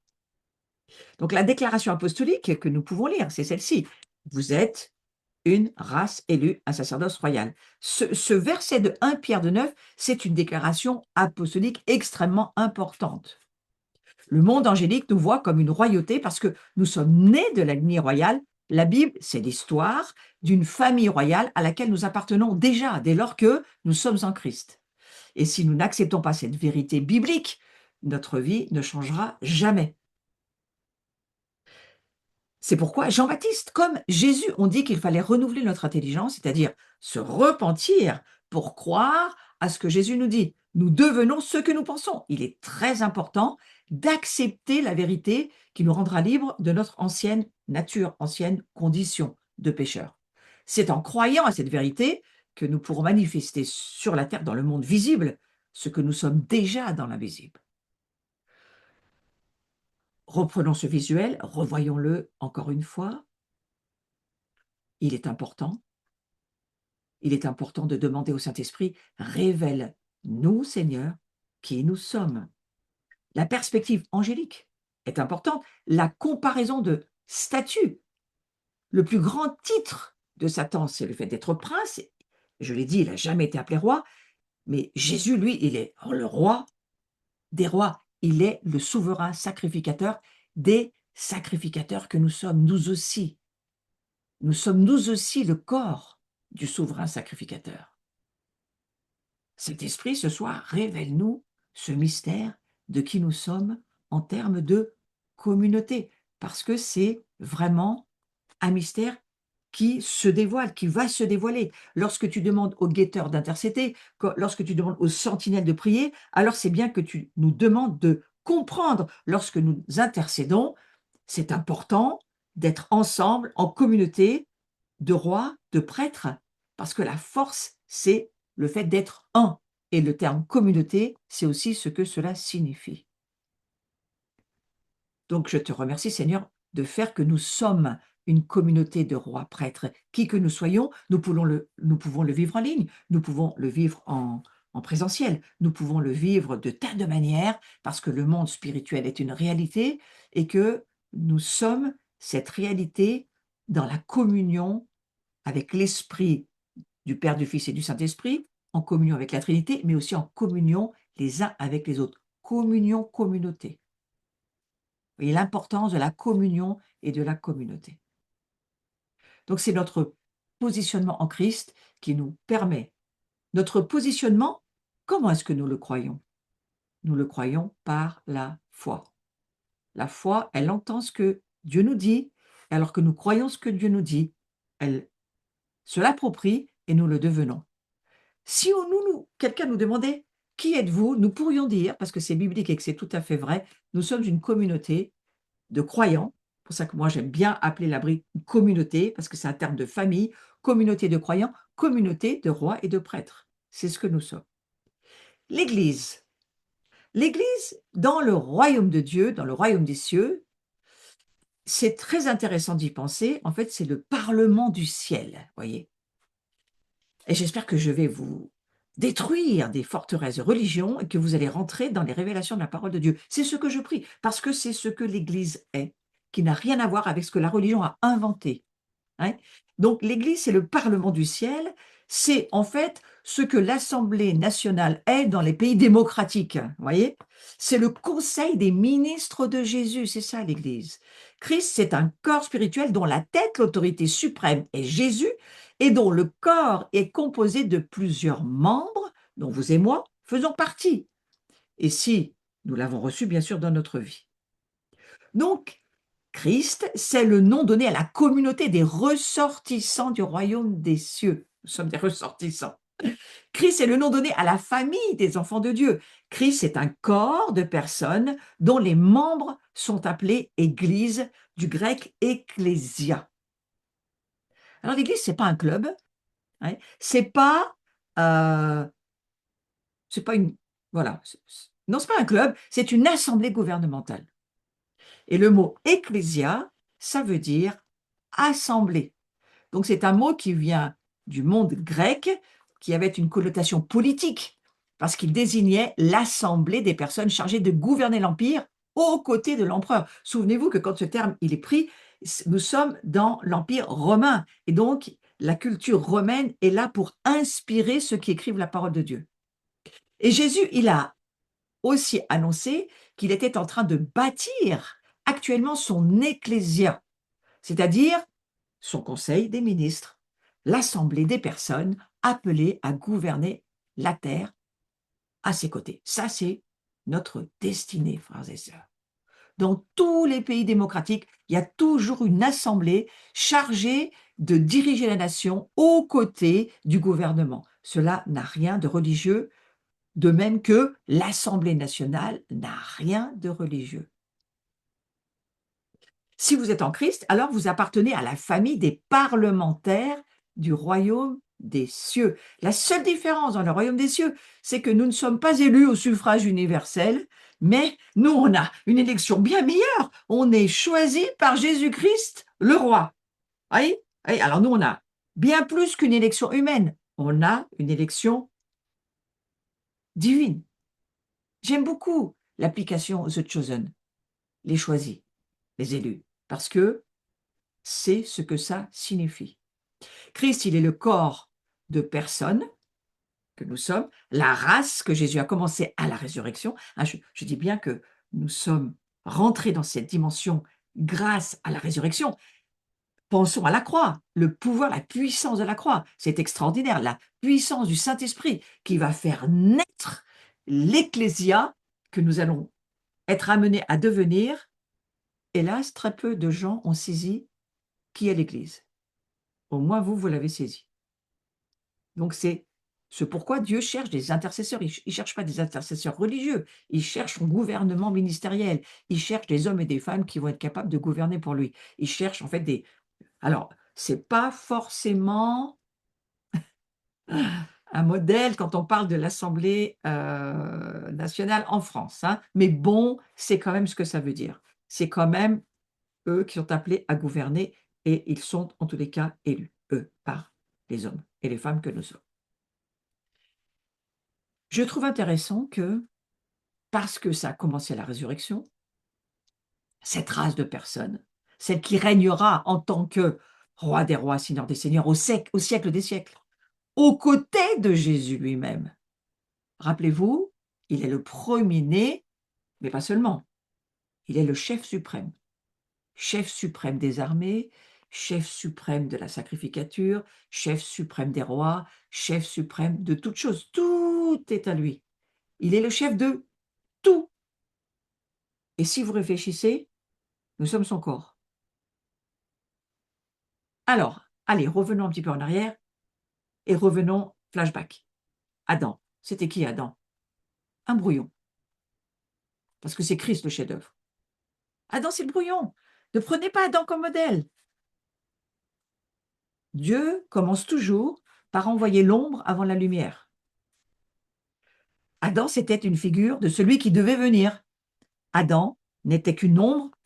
Donc, la déclaration apostolique que nous pouvons lire, c'est celle-ci. Vous êtes une race élue, un sacerdoce royal. Ce verset de 1 Pierre de 9, c'est une déclaration apostolique extrêmement importante. Le monde angélique nous voit comme une royauté parce que nous sommes nés de la lignée royale. La Bible, c'est l'histoire d'une famille royale à laquelle nous appartenons déjà dès lors que nous sommes en Christ. Et si nous n'acceptons pas cette vérité biblique, notre vie ne changera jamais. C'est pourquoi Jean-Baptiste, comme Jésus, ont dit qu'il fallait renouveler notre intelligence, c'est-à-dire se repentir pour croire à ce que Jésus nous dit. Nous devenons ce que nous pensons. Il est très important d'accepter la vérité qui nous rendra libres de notre ancienne nature, ancienne condition de pécheur. C'est en croyant à cette vérité que nous pourrons manifester sur la terre, dans le monde visible, ce que nous sommes déjà dans l'invisible. Reprenons ce visuel, revoyons-le encore une fois. Il est important de demander au Saint-Esprit, révèle-nous, Seigneur, qui nous sommes. La perspective angélique est importante. La comparaison de statut. Le plus grand titre de Satan, c'est le fait d'être prince. Je l'ai dit, il n'a jamais été appelé roi, mais Jésus, lui, il est le roi des rois. Il est le souverain sacrificateur des sacrificateurs que nous sommes, nous aussi. Nous sommes nous aussi le corps du souverain sacrificateur. Cet esprit, ce soir, révèle-nous ce mystère de qui nous sommes en termes de communauté, parce que c'est vraiment un mystère qui se dévoile, qui va se dévoiler. Lorsque tu demandes aux guetteurs d'intercéder, lorsque tu demandes aux sentinelles de prier, alors c'est bien que tu nous demandes de comprendre. Lorsque nous intercédons, c'est important d'être ensemble, en communauté, de rois, de prêtres, parce que la force, c'est le fait d'être un. Et le terme communauté, c'est aussi ce que cela signifie. Donc je te remercie, Seigneur, de faire que nous sommes une communauté de rois prêtres. Qui que nous soyons, nous pouvons le vivre en ligne, nous pouvons le vivre en présentiel, nous pouvons le vivre de tas de manières, parce que le monde spirituel est une réalité et que nous sommes cette réalité dans la communion avec l'Esprit du Père, du Fils et du Saint-Esprit, en communion avec la Trinité, mais aussi en communion les uns avec les autres. Communion, communauté. Vous voyez l'importance de la communion et de la communauté. Donc c'est notre positionnement en Christ qui nous permet. Notre positionnement, comment est-ce que nous le croyons? Nous le croyons par la foi. La foi, elle entend ce que Dieu nous dit, alors que nous croyons ce que Dieu nous dit, elle se l'approprie et nous le devenons. Si quelqu'un nous demandait: «Qui êtes-vous?» nous pourrions dire, parce que c'est biblique et que c'est tout à fait vrai, nous sommes une communauté de croyants. C'est pour ça que moi j'aime bien appeler l'abri une communauté, parce que c'est un terme de famille, communauté de croyants, communauté de rois et de prêtres. C'est ce que nous sommes. L'Église. L'Église, dans le royaume de Dieu, dans le royaume des cieux, c'est très intéressant d'y penser. En fait, c'est le parlement du ciel, voyez? Et j'espère que je vais vous détruire des forteresses de religion et que vous allez rentrer dans les révélations de la parole de Dieu. C'est ce que je prie, parce que c'est ce que l'Église est, qui n'a rien à voir avec ce que la religion a inventé. Hein. Donc l'Église, c'est le parlement du ciel, c'est en fait ce que l'Assemblée nationale est dans les pays démocratiques, vous voyez? C'est le conseil des ministres de Jésus, c'est ça l'Église. Christ, c'est un corps spirituel dont la tête, l'autorité suprême est Jésus, et dont le corps est composé de plusieurs membres, dont vous et moi faisons partie. Et si nous l'avons reçu, bien sûr, dans notre vie. Donc, Christ, c'est le nom donné à la communauté des ressortissants du royaume des cieux. Nous sommes des ressortissants. Christ est le nom donné à la famille des enfants de Dieu. Christ est un corps de personnes dont les membres sont appelés Église, du grec ecclésia. Alors l'Église, c'est pas un club, hein, euh, c'est pas une, voilà, non, c'est pas un club, c'est une assemblée gouvernementale. Et le mot ecclésia, ça veut dire assemblée. Donc c'est un mot qui vient du monde grec, qui avait une connotation politique, parce qu'il désignait l'assemblée des personnes chargées de gouverner l'empire aux côtés de l'empereur. Souvenez-vous que quand ce terme il est pris, nous sommes dans l'empire romain, et donc la culture romaine est là pour inspirer ceux qui écrivent la parole de Dieu. Et Jésus, il a aussi annoncé qu'il était en train de bâtir actuellement son ecclésia, c'est-à-dire son conseil des ministres, l'assemblée des personnes appelées à gouverner la terre à ses côtés. Ça, c'est notre destinée, frères et sœurs. Dans tous les pays démocratiques, il y a toujours une assemblée chargée de diriger la nation aux côtés du gouvernement. Cela n'a rien de religieux, de même que l'Assemblée nationale n'a rien de religieux. Si vous êtes en Christ, alors vous appartenez à la famille des parlementaires du royaume des cieux. La seule différence dans le royaume des cieux, c'est que nous ne sommes pas élus au suffrage universel, mais nous, on a une élection bien meilleure. On est choisi par Jésus-Christ, le roi. Voyez. Oui, alors nous, on a bien plus qu'une élection humaine. On a une élection divine. J'aime beaucoup l'application The Chosen, les choisis, les élus, parce que c'est ce que ça signifie. Christ, il est le corps de personnes que nous sommes, la race que Jésus a commencé à la résurrection. Hein, je dis bien que nous sommes rentrés dans cette dimension grâce à la résurrection. Pensons à la croix, le pouvoir, la puissance de la croix. C'est extraordinaire, la puissance du Saint-Esprit qui va faire naître l'ecclésia que nous allons être amenés à devenir. Hélas, très peu de gens ont saisi qui est l'Église. Au moins vous, vous l'avez saisi. Donc c'est ce pourquoi Dieu cherche des intercesseurs. Il ne cherche pas des intercesseurs religieux, il cherche son gouvernement ministériel. Il cherche des hommes et des femmes qui vont être capables de gouverner pour lui. Il cherche en fait des... Alors, c'est pas forcément un modèle quand on parle de l'Assemblée nationale en France, hein, mais bon, c'est quand même ce que ça veut dire. C'est quand même eux qui sont appelés à gouverner et ils sont en tous les cas élus, eux, par les hommes et les femmes que nous sommes. Je trouve intéressant que, parce que ça a commencé à la résurrection, cette race de personnes, celle qui régnera en tant que roi des rois, seigneur des seigneurs, au siècle des siècles, aux côtés de Jésus lui-même. Rappelez-vous, il est le premier-né, mais pas seulement. Il est le chef suprême des armées, chef suprême de la sacrificature, chef suprême des rois, chef suprême de toutes choses. Tout est à lui. Il est le chef de tout. Et si vous réfléchissez, nous sommes son corps. Alors, allez, revenons un petit peu en arrière et revenons flashback. Adam. C'était qui Adam? Un brouillon. Parce que c'est Christ le chef-d'œuvre. Adam, c'est le brouillon. Ne prenez pas Adam comme modèle. Dieu commence toujours par envoyer l'ombre avant la lumière. Adam, c'était une figure de celui qui devait venir. Adam n'était qu'une ombre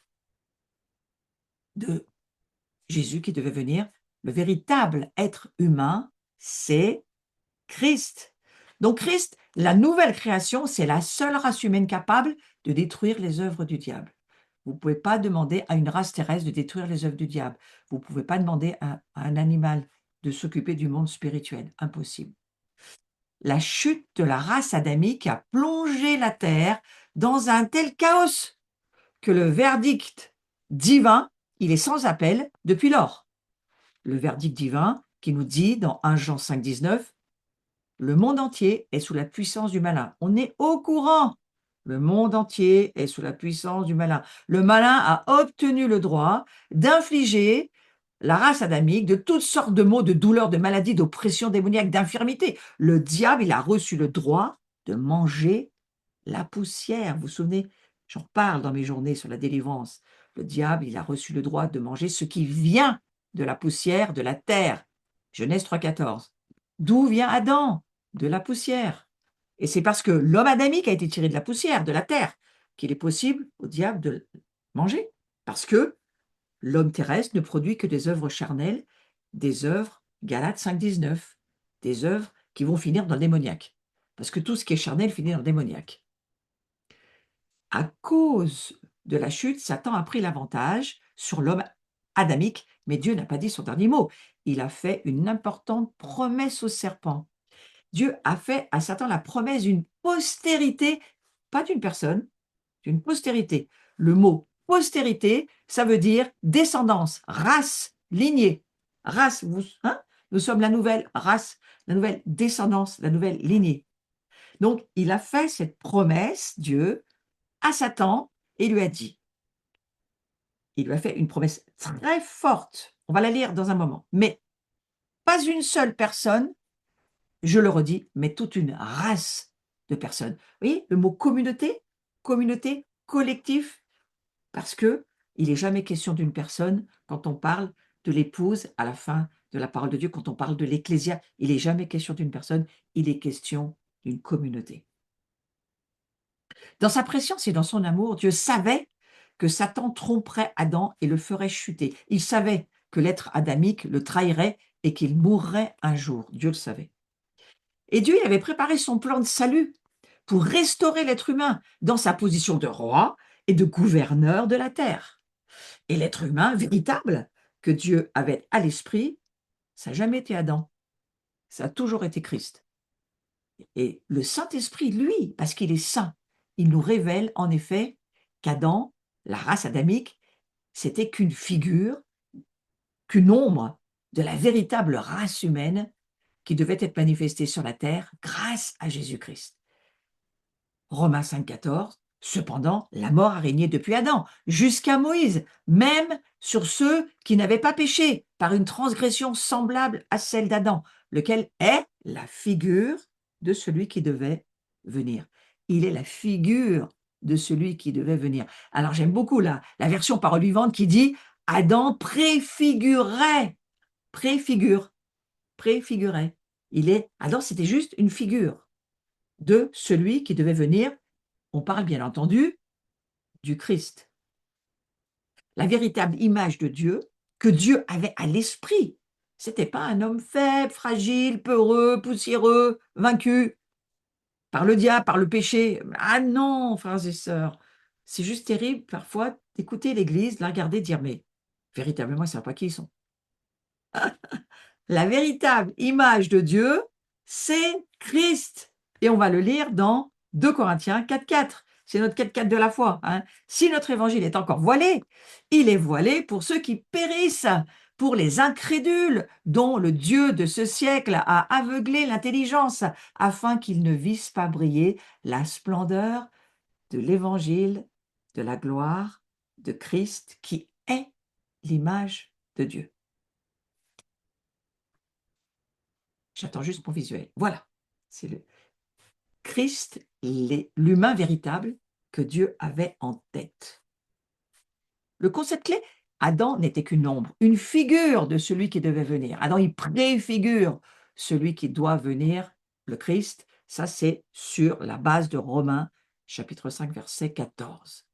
de Jésus qui devait venir. Le véritable être humain, c'est Christ. Donc Christ, la nouvelle création, c'est la seule race humaine capable de détruire les œuvres du diable. Vous ne pouvez pas demander à une race terrestre de détruire les œuvres du diable. Vous ne pouvez pas demander à un animal de s'occuper du monde spirituel. Impossible. La chute de la race adamique a plongé la terre dans un tel chaos que le verdict divin, il est sans appel depuis lors. Le verdict divin qui nous dit dans 1 Jean 5, 19, le monde entier est sous la puissance du malin. On est au courant. Le monde entier est sous la puissance du malin. Le malin a obtenu le droit d'infliger la race adamique de toutes sortes de maux, de douleurs, de maladies, d'oppressions démoniaques, d'infirmités. Le diable, il a reçu le droit de manger la poussière. Vous vous souvenez, j'en parle dans mes journées sur la délivrance. Le diable, il a reçu le droit de manger ce qui vient de la poussière de la terre. Genèse 3,14. D'où vient Adam? De la poussière. Et c'est parce que l'homme adamique a été tiré de la poussière, de la terre, qu'il est possible au diable de manger. Parce que l'homme terrestre ne produit que des œuvres charnelles, des œuvres, Galates 5, 19, des œuvres qui vont finir dans le démoniaque. Parce que tout ce qui est charnel finit dans le démoniaque. À cause de la chute, Satan a pris l'avantage sur l'homme adamique, mais Dieu n'a pas dit son dernier mot. Il a fait une importante promesse au serpent. Dieu a fait à Satan la promesse d'une postérité, pas d'une personne, d'une postérité. Le mot postérité, ça veut dire descendance, race, lignée. Race, hein, nous sommes la nouvelle race, la nouvelle descendance, la nouvelle lignée. Donc, il a fait cette promesse, Dieu, à Satan et lui a dit, il lui a fait une promesse très forte, on va la lire dans un moment, mais pas une seule personne, je le redis, mais toute une race de personnes. Vous voyez, le mot communauté, communauté, collectif, parce que il n'est jamais question d'une personne quand on parle de l'épouse à la fin de la parole de Dieu, quand on parle de l'ecclésia, il n'est jamais question d'une personne, il est question d'une communauté. Dans sa préscience et dans son amour, Dieu savait que Satan tromperait Adam et le ferait chuter. Il savait que l'être adamique le trahirait et qu'il mourrait un jour. Dieu le savait. Et Dieu il avait préparé son plan de salut pour restaurer l'être humain dans sa position de roi et de gouverneur de la terre. Et l'être humain véritable que Dieu avait à l'esprit, ça n'a jamais été Adam, ça a toujours été Christ. Et le Saint-Esprit, lui, parce qu'il est saint, il nous révèle en effet qu'Adam, la race adamique, c'était qu'une figure, qu'une ombre de la véritable race humaine qui devait être manifestée sur la terre grâce à Jésus-Christ. Romains 5, 14, cependant, la mort a régné depuis Adam jusqu'à Moïse, même sur ceux qui n'avaient pas péché par une transgression semblable à celle d'Adam, lequel est la figure de celui qui devait venir. Il est la figure de celui qui devait venir. Alors j'aime beaucoup la version parole vivante qui dit Adam préfigurait, préfigurait. Adam, c'était juste une figure de celui qui devait venir. On parle bien entendu du Christ. La véritable image de Dieu que Dieu avait à l'esprit. Ce n'était pas un homme faible, fragile, peureux, poussiéreux, vaincu par le diable, par le péché. Ah non, frères et sœurs, c'est juste terrible parfois d'écouter l'Église, de la regarder, dire mais véritablement, ils ne savent pas qui ils sont. La véritable image de Dieu, c'est Christ. Et on va le lire dans 2 Corinthiens 4, 4. c'est notre 4-4 de la foi. Hein. Si notre évangile est encore voilé, il est voilé pour ceux qui périssent, pour les incrédules, dont le Dieu de ce siècle a aveuglé l'intelligence, afin qu'ils ne vissent pas briller la splendeur de l'évangile de la gloire de Christ, qui est l'image de Dieu. J'attends juste mon visuel. Voilà, c'est le Christ, l'humain véritable que Dieu avait en tête. Le concept clé, Adam n'était qu'une ombre, une figure de celui qui devait venir. Adam, il préfigure celui qui doit venir, le Christ. Ça, c'est sur la base de Romains, chapitre 5, verset 14.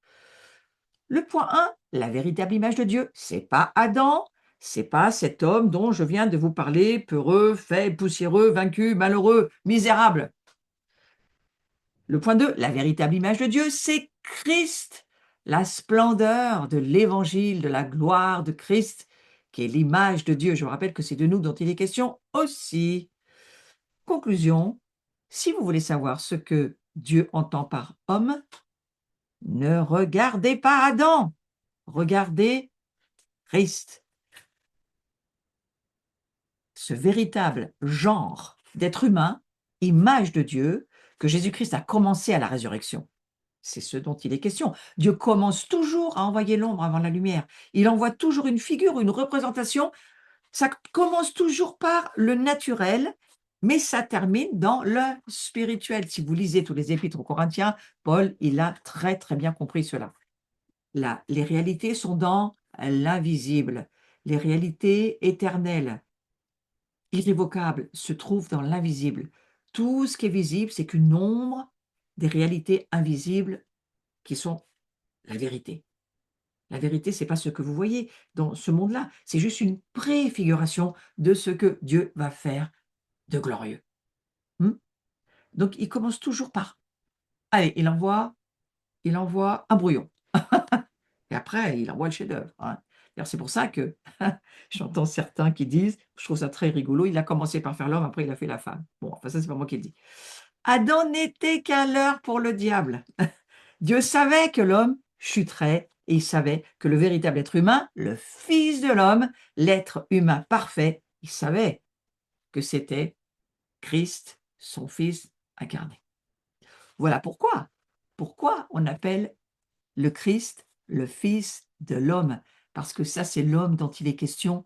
Le point 1, la véritable image de Dieu, c'est pas Adam, c'est pas cet homme dont je viens de vous parler, peureux, faible, poussiéreux, vaincu, malheureux, misérable. Le point 2, la véritable image de Dieu, c'est Christ, la splendeur de l'évangile, de la gloire de Christ, qui est l'image de Dieu. Je vous rappelle que c'est de nous dont il est question aussi. Conclusion, si vous voulez savoir ce que Dieu entend par homme, ne regardez pas Adam, regardez Christ. Ce véritable genre d'être humain, image de Dieu, que Jésus-Christ a commencé à la résurrection. C'est ce dont il est question. Dieu commence toujours à envoyer l'ombre avant la lumière. Il envoie toujours une figure, une représentation. Ça commence toujours par le naturel, mais ça termine dans le spirituel. Si vous lisez tous les épîtres aux Corinthiens, Paul, il a très très bien compris cela. Là, les réalités sont dans l'invisible. Les réalités éternelles, irrévocables, se trouvent dans l'invisible. Tout ce qui est visible, c'est qu'une ombre des réalités invisibles qui sont la vérité. La vérité, ce n'est pas ce que vous voyez dans ce monde-là, c'est juste une préfiguration de ce que Dieu va faire de glorieux. Donc, il commence toujours par, allez, il envoie un brouillon. Et après, il envoie le chef-d'œuvre. Hein. C'est pour ça que j'entends certains qui disent, je trouve ça très rigolo, il a commencé par faire l'homme, après il a fait la femme. Bon, enfin ça, c'est pas moi qui le dis. Adam n'était qu'un leurre pour le diable. Dieu savait que l'homme chuterait et il savait que le véritable être humain, le Fils de l'homme, l'être humain parfait, il savait que c'était Christ, son Fils incarné. Voilà pourquoi on appelle le Christ le Fils de l'homme, parce que ça, c'est l'homme dont il est question,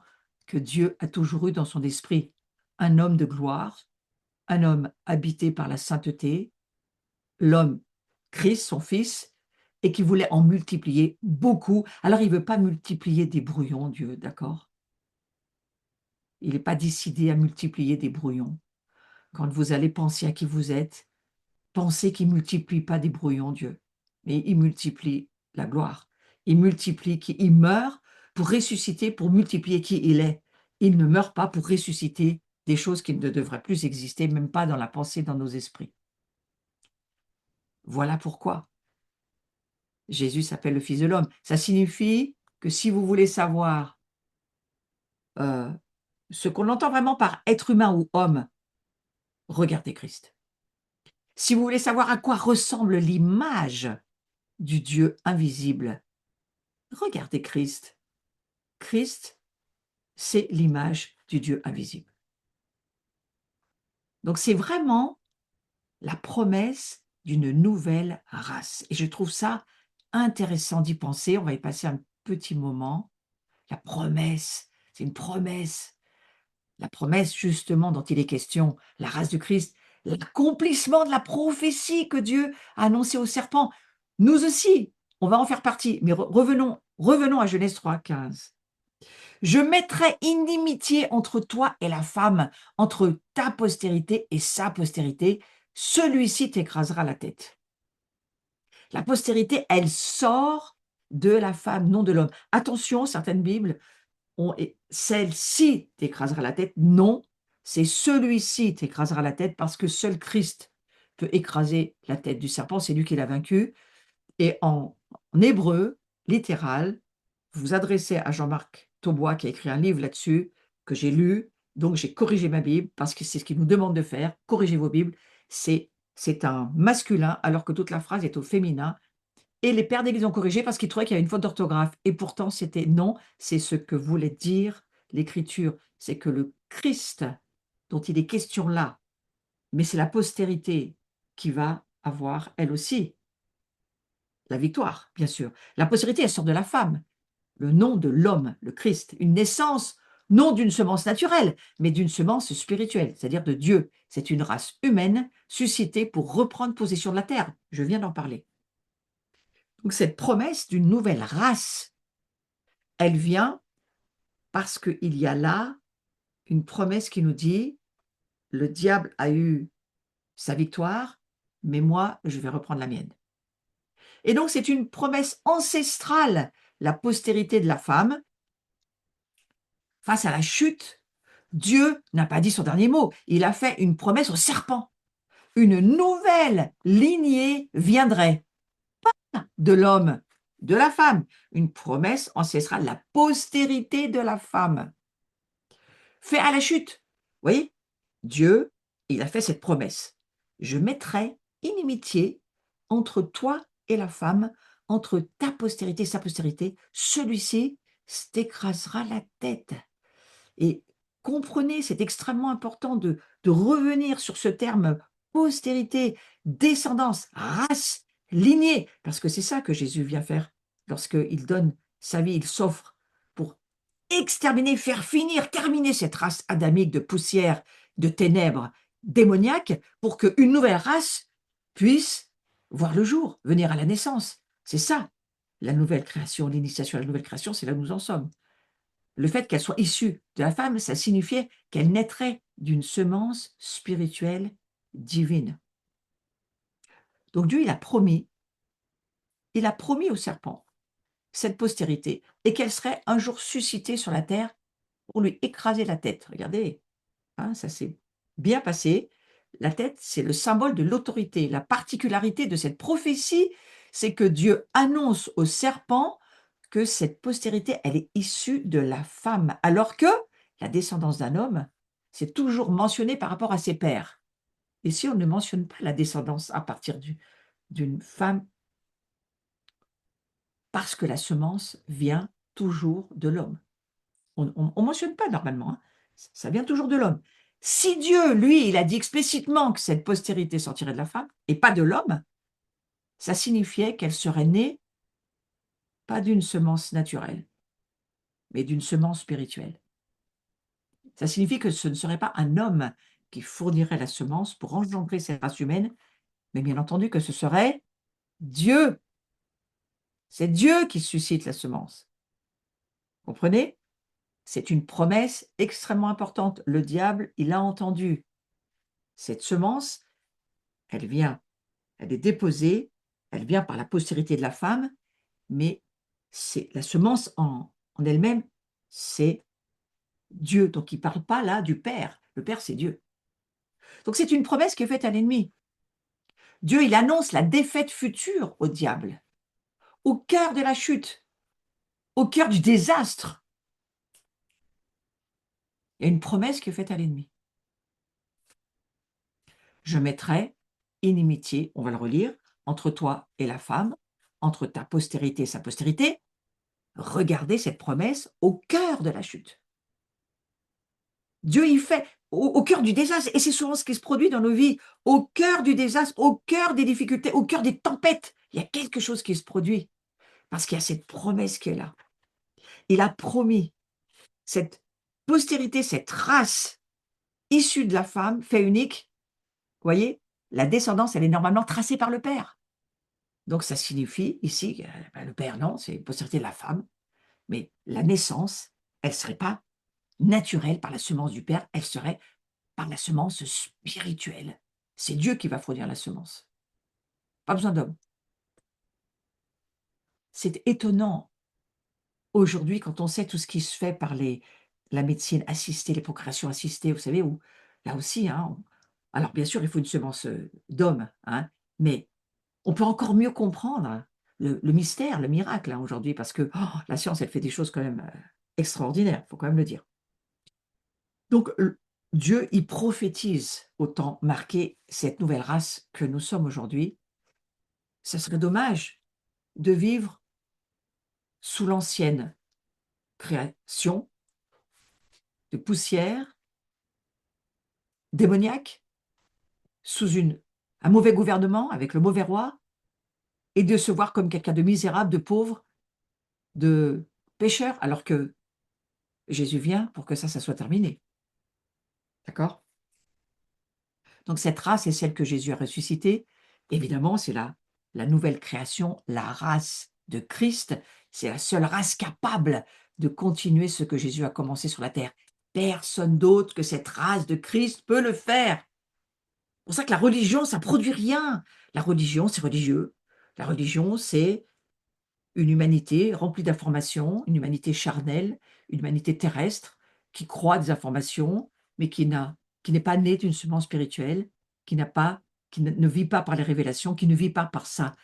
que Dieu a toujours eu dans son esprit. Un homme de gloire, un homme habité par la sainteté, l'homme Christ, son Fils, et qui voulait en multiplier beaucoup. Alors, il ne veut pas multiplier des brouillons, Dieu, d'accord? Il n'est pas décidé à multiplier des brouillons. Quand vous allez penser à qui vous êtes, pensez qu'il ne multiplie pas des brouillons, Dieu, mais il multiplie la gloire. Il multiplie qui il meurt pour ressusciter, pour multiplier qui il est. Il ne meurt pas pour ressusciter des choses qui ne devraient plus exister, même pas dans la pensée, dans nos esprits. Voilà pourquoi Jésus s'appelle le Fils de l'homme. Ça signifie que si vous voulez savoir euh, ce qu'on entend vraiment par être humain ou homme, regardez Christ. Si vous voulez savoir à quoi ressemble l'image du Dieu invisible, regardez Christ. Christ, c'est l'image du Dieu invisible. Donc c'est vraiment la promesse d'une nouvelle race. Et je trouve ça intéressant d'y penser. On va y passer un petit moment. La promesse, c'est une promesse. La promesse justement dont il est question, la race du Christ, l'accomplissement de la prophétie que Dieu a annoncée au serpent. Nous aussi, on va en faire partie. Mais revenons à Genèse 3, 15. Je mettrai inimitié entre toi et la femme, entre ta postérité et sa postérité. Celui-ci t'écrasera la tête. La postérité, elle sort de la femme, non de l'homme. Attention, certaines Bibles celle-ci t'écrasera la tête. Non, c'est celui-ci t'écrasera la tête parce que seul Christ peut écraser la tête du serpent. C'est lui qui l'a vaincu. Et en hébreu, littéral, vous vous adressez à Jean-Marc Taubois qui a écrit un livre là-dessus que j'ai lu. Donc, j'ai corrigé ma Bible parce que c'est ce qu'il nous demande de faire. Corrigez vos Bibles. C'est c'est un masculin, alors que toute la phrase est au féminin. Et les pères d'Église ont corrigé parce qu'ils trouvaient qu'il y avait une faute d'orthographe. Et pourtant, c'était non, c'est ce que voulait dire l'Écriture. C'est que le Christ dont il est question là, mais c'est la postérité qui va avoir, elle aussi, la victoire, bien sûr. La postérité, elle sort de la femme. Le nom de l'homme, le Christ, une naissance, non d'une semence naturelle, mais d'une semence spirituelle, c'est-à-dire de Dieu. C'est une race humaine suscitée pour reprendre possession de la terre. Je viens d'en parler. Donc cette promesse d'une nouvelle race, elle vient parce qu'il y a là une promesse qui nous dit, le diable a eu sa victoire, mais moi, je vais reprendre la mienne. Et donc c'est une promesse ancestrale, la postérité de la femme, face à la chute. Dieu n'a pas dit son dernier mot, il a fait une promesse au serpent. Une nouvelle lignée viendrait de l'homme, de la femme. Une promesse ancestrale, la postérité de la femme. Fait à la chute. Vous voyez, Dieu, il a fait cette promesse. Je mettrai inimitié entre toi et la femme, entre ta postérité et sa postérité. Celui-ci t'écrasera la tête. Et comprenez, c'est extrêmement important de revenir sur ce terme postérité, descendance, race, lignée, parce que c'est ça que Jésus vient faire lorsqu'il donne sa vie, il s'offre pour exterminer, faire finir, terminer cette race adamique de poussière, de ténèbres démoniaques, pour qu'une nouvelle race puisse voir le jour, venir à la naissance. C'est ça, la nouvelle création, l'initiation à la nouvelle création, c'est là où nous en sommes. Le fait qu'elle soit issue de la femme, ça signifiait qu'elle naîtrait d'une semence spirituelle divine. Donc Dieu, il a promis au serpent cette postérité et qu'elle serait un jour suscitée sur la terre pour lui écraser la tête. Regardez, hein, ça s'est bien passé. La tête, c'est le symbole de l'autorité. La particularité de cette prophétie, c'est que Dieu annonce au serpent que cette postérité, elle est issue de la femme, alors que la descendance d'un homme, c'est toujours mentionné par rapport à ses pères. Et si on ne mentionne pas la descendance à partir d'une femme, parce que la semence vient toujours de l'homme. On ne mentionne pas normalement, hein. Ça vient toujours de l'homme. Si Dieu, lui, il a dit explicitement que cette postérité sortirait de la femme et pas de l'homme, ça signifiait qu'elle serait née pas d'une semence naturelle, mais d'une semence spirituelle. Ça signifie que ce ne serait pas un homme qui fournirait la semence pour engendrer cette race humaine, mais bien entendu que ce serait Dieu. C'est Dieu qui suscite la semence. Comprenez? C'est une promesse extrêmement importante. Le diable, il a entendu. Cette semence, elle vient, elle est déposée, elle vient par la postérité de la femme, mais c'est la semence en elle-même, c'est Dieu. Donc il ne parle pas là du Père. Le Père, c'est Dieu. Donc c'est une promesse qui est faite à l'ennemi. Dieu, il annonce la défaite future au diable, au cœur de la chute, au cœur du désastre. Il y a une promesse qui est faite à l'ennemi. Je mettrai inimitié, on va le relire, entre toi et la femme, entre ta postérité et sa postérité. Regardez cette promesse au cœur de la chute. Dieu y fait au cœur du désastre, et c'est souvent ce qui se produit dans nos vies, au cœur du désastre, au cœur des difficultés, au cœur des tempêtes. Il y a quelque chose qui se produit, parce qu'il y a cette promesse qui est là. Il a promis cette postérité, cette race issue de la femme, fait unique. Vous voyez, la descendance, elle est normalement tracée par le père. Donc ça signifie ici, le père, non, c'est une postérité de la femme, mais la naissance, elle ne serait pas naturelle par la semence du père, elle serait par la semence spirituelle. C'est Dieu qui va fournir la semence. Pas besoin d'homme. C'est étonnant aujourd'hui quand on sait tout ce qui se fait par la médecine assistée, les procréations assistées, vous savez, où là aussi, hein, alors bien sûr, il faut une semence d'homme, hein, mais on peut encore mieux comprendre le mystère, le miracle hein, aujourd'hui, parce que oh, la science, elle fait des choses quand même extraordinaires, il faut quand même le dire. Donc, Dieu y prophétise autant marquer cette nouvelle race que nous sommes aujourd'hui. Ça serait dommage de vivre sous l'ancienne création de poussière démoniaque, sous un mauvais gouvernement avec le mauvais roi, et de se voir comme quelqu'un de misérable, de pauvre, de pécheur, alors que Jésus vient pour que ça soit terminé. D'accord? Donc cette race est celle que Jésus a ressuscitée. Évidemment, c'est la nouvelle création, la race de Christ. C'est la seule race capable de continuer ce que Jésus a commencé sur la terre. Personne d'autre que cette race de Christ peut le faire. C'est pour ça que la religion, ça produit rien. La religion, c'est religieux. La religion, c'est une humanité remplie d'informations, une humanité charnelle, une humanité terrestre, qui croit des informations, mais qui n'est pas née d'une semence spirituelle, qui ne vit pas par les révélations, qui ne vit pas par ça.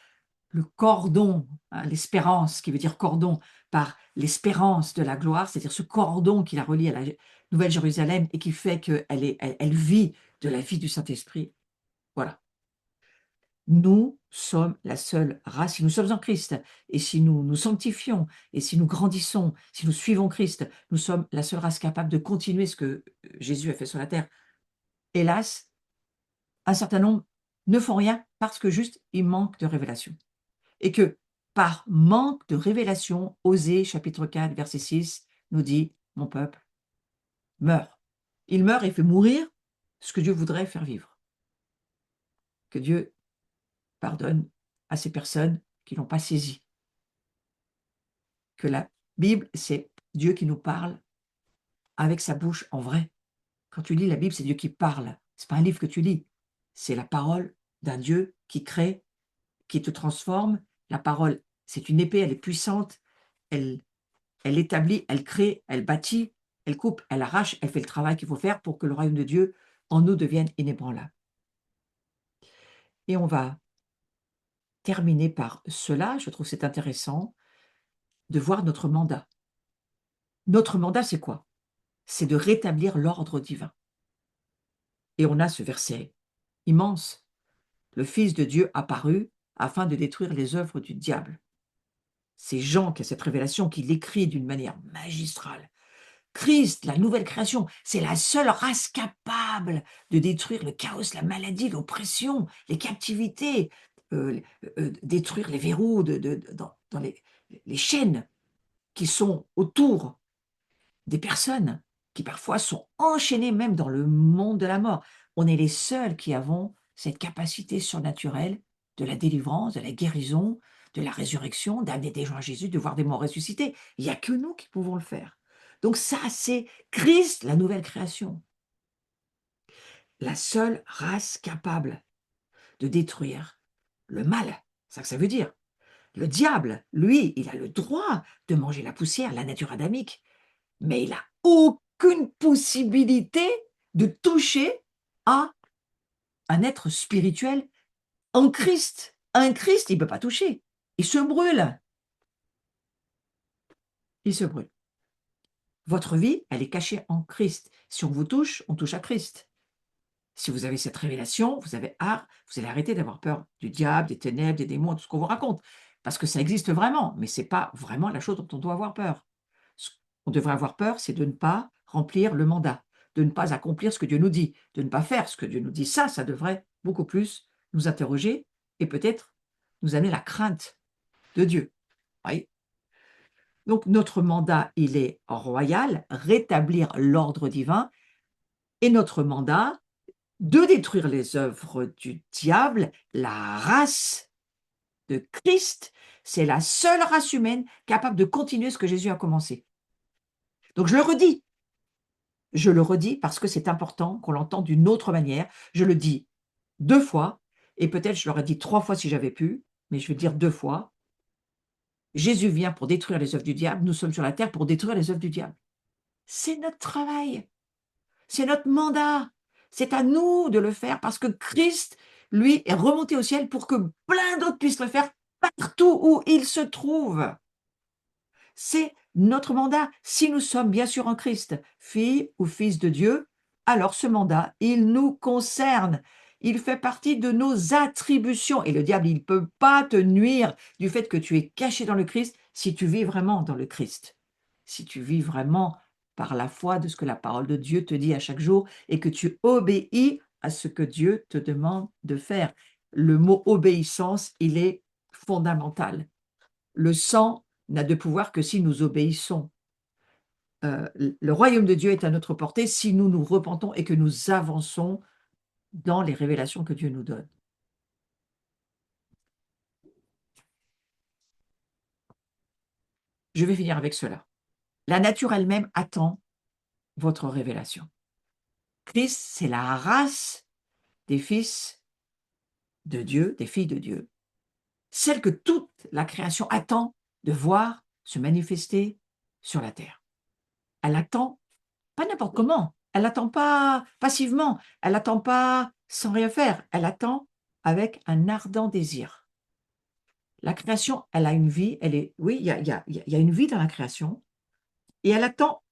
Le cordon, hein, l'espérance, qui veut dire cordon, par l'espérance de la gloire, c'est-à-dire ce cordon qui la relie à la Nouvelle Jérusalem et qui fait elle vit de la vie du Saint-Esprit. Voilà. Nous sommes la seule race, si nous sommes en Christ, et si nous nous sanctifions, et si nous grandissons, si nous suivons Christ, nous sommes la seule race capable de continuer ce que Jésus a fait sur la terre. Hélas, un certain nombre ne font rien parce que juste il manque de révélation. Et que par manque de révélation, Osée chapitre 4, verset 6 nous dit, mon peuple meurt. Il meurt et fait mourir ce que Dieu voudrait faire vivre. Que Dieu pardonne à ces personnes qui n'ont pas saisi que la Bible, c'est Dieu qui nous parle avec sa bouche en vrai. Quand tu lis la Bible, c'est Dieu qui parle. Ce n'est pas un livre que tu lis. C'est la parole d'un Dieu qui crée, qui te transforme. La parole, c'est une épée, elle est puissante. Elle, elle établit, elle crée, elle bâtit, elle coupe, elle arrache, elle fait le travail qu'il faut faire pour que le royaume de Dieu en nous devienne inébranlable. Et on va terminer par cela. Je trouve c'est intéressant de voir notre mandat. Notre mandat, c'est quoi? C'est de rétablir l'ordre divin. Et on a ce verset immense. Le Fils de Dieu apparut afin de détruire les œuvres du diable. C'est Jean qui a cette révélation, qui l'écrit d'une manière magistrale. Christ, la nouvelle création, c'est la seule race capable de détruire le chaos, la maladie, l'oppression, les captivités, détruire les verrous dans les chaînes qui sont autour des personnes qui parfois sont enchaînées même dans le monde de la mort. On est les seuls qui avons cette capacité surnaturelle de la délivrance, de la guérison, de la résurrection, d'amener des gens à Jésus, de voir des morts ressuscités. Il n'y a que nous qui pouvons le faire. Donc ça, c'est Christ, la nouvelle création. La seule race capable de détruire le mal. C'est ça que ça veut dire. Le diable, lui, il a le droit de manger la poussière, la nature adamique, mais il n'a aucune possibilité de toucher à un être spirituel en Christ. Un Christ, il ne peut pas toucher. Il se brûle. Il se brûle. Votre vie, elle est cachée en Christ. Si on vous touche, on touche à Christ. Si vous avez cette révélation, vous allez arrêter d'avoir peur du diable, des ténèbres, des démons, tout ce qu'on vous raconte. Parce que ça existe vraiment, mais ce n'est pas vraiment la chose dont on doit avoir peur. Ce qu'on devrait avoir peur, c'est de ne pas remplir le mandat, de ne pas accomplir ce que Dieu nous dit, de ne pas faire ce que Dieu nous dit. Ça devrait beaucoup plus nous interroger et peut-être nous amener la crainte de Dieu. Oui. Donc notre mandat, il est royal, rétablir l'ordre divin, et notre mandat, de détruire les œuvres du diable, la race de Christ, c'est la seule race humaine capable de continuer ce que Jésus a commencé. Donc je le redis parce que c'est important qu'on l'entende d'une autre manière. Je le dis 2 fois, et peut-être je l'aurais dit 3 fois si j'avais pu, mais je vais dire 2 fois. Jésus vient pour détruire les œuvres du diable, nous sommes sur la terre pour détruire les œuvres du diable. C'est notre travail. C'est notre mandat. C'est à nous de le faire parce que Christ, lui, est remonté au ciel pour que plein d'autres puissent le faire partout où il se trouve. C'est notre mandat. Si nous sommes bien sûr en Christ, filles ou fils de Dieu, alors ce mandat, il nous concerne. Il fait partie de nos attributions. Et le diable, il ne peut pas te nuire du fait que tu es caché dans le Christ si tu vis vraiment dans le Christ. Si tu vis vraiment par la foi de ce que la parole de Dieu te dit à chaque jour et que tu obéis à ce que Dieu te demande de faire. Le mot obéissance, il est fondamental. Le sang n'a de pouvoir que si nous obéissons. Le royaume de Dieu est à notre portée si nous nous repentons et que nous avançons dans les révélations que Dieu nous donne. Je vais finir avec cela. La nature elle-même attend votre révélation. Christ, c'est la race des fils de Dieu, des filles de Dieu, celle que toute la création attend de voir se manifester sur la terre. Elle attend pas n'importe comment, elle n'attend pas passivement, elle n'attend pas sans rien faire, elle attend avec un ardent désir. La création, elle a une vie, elle est, oui, il y a une vie dans la création, et elle attend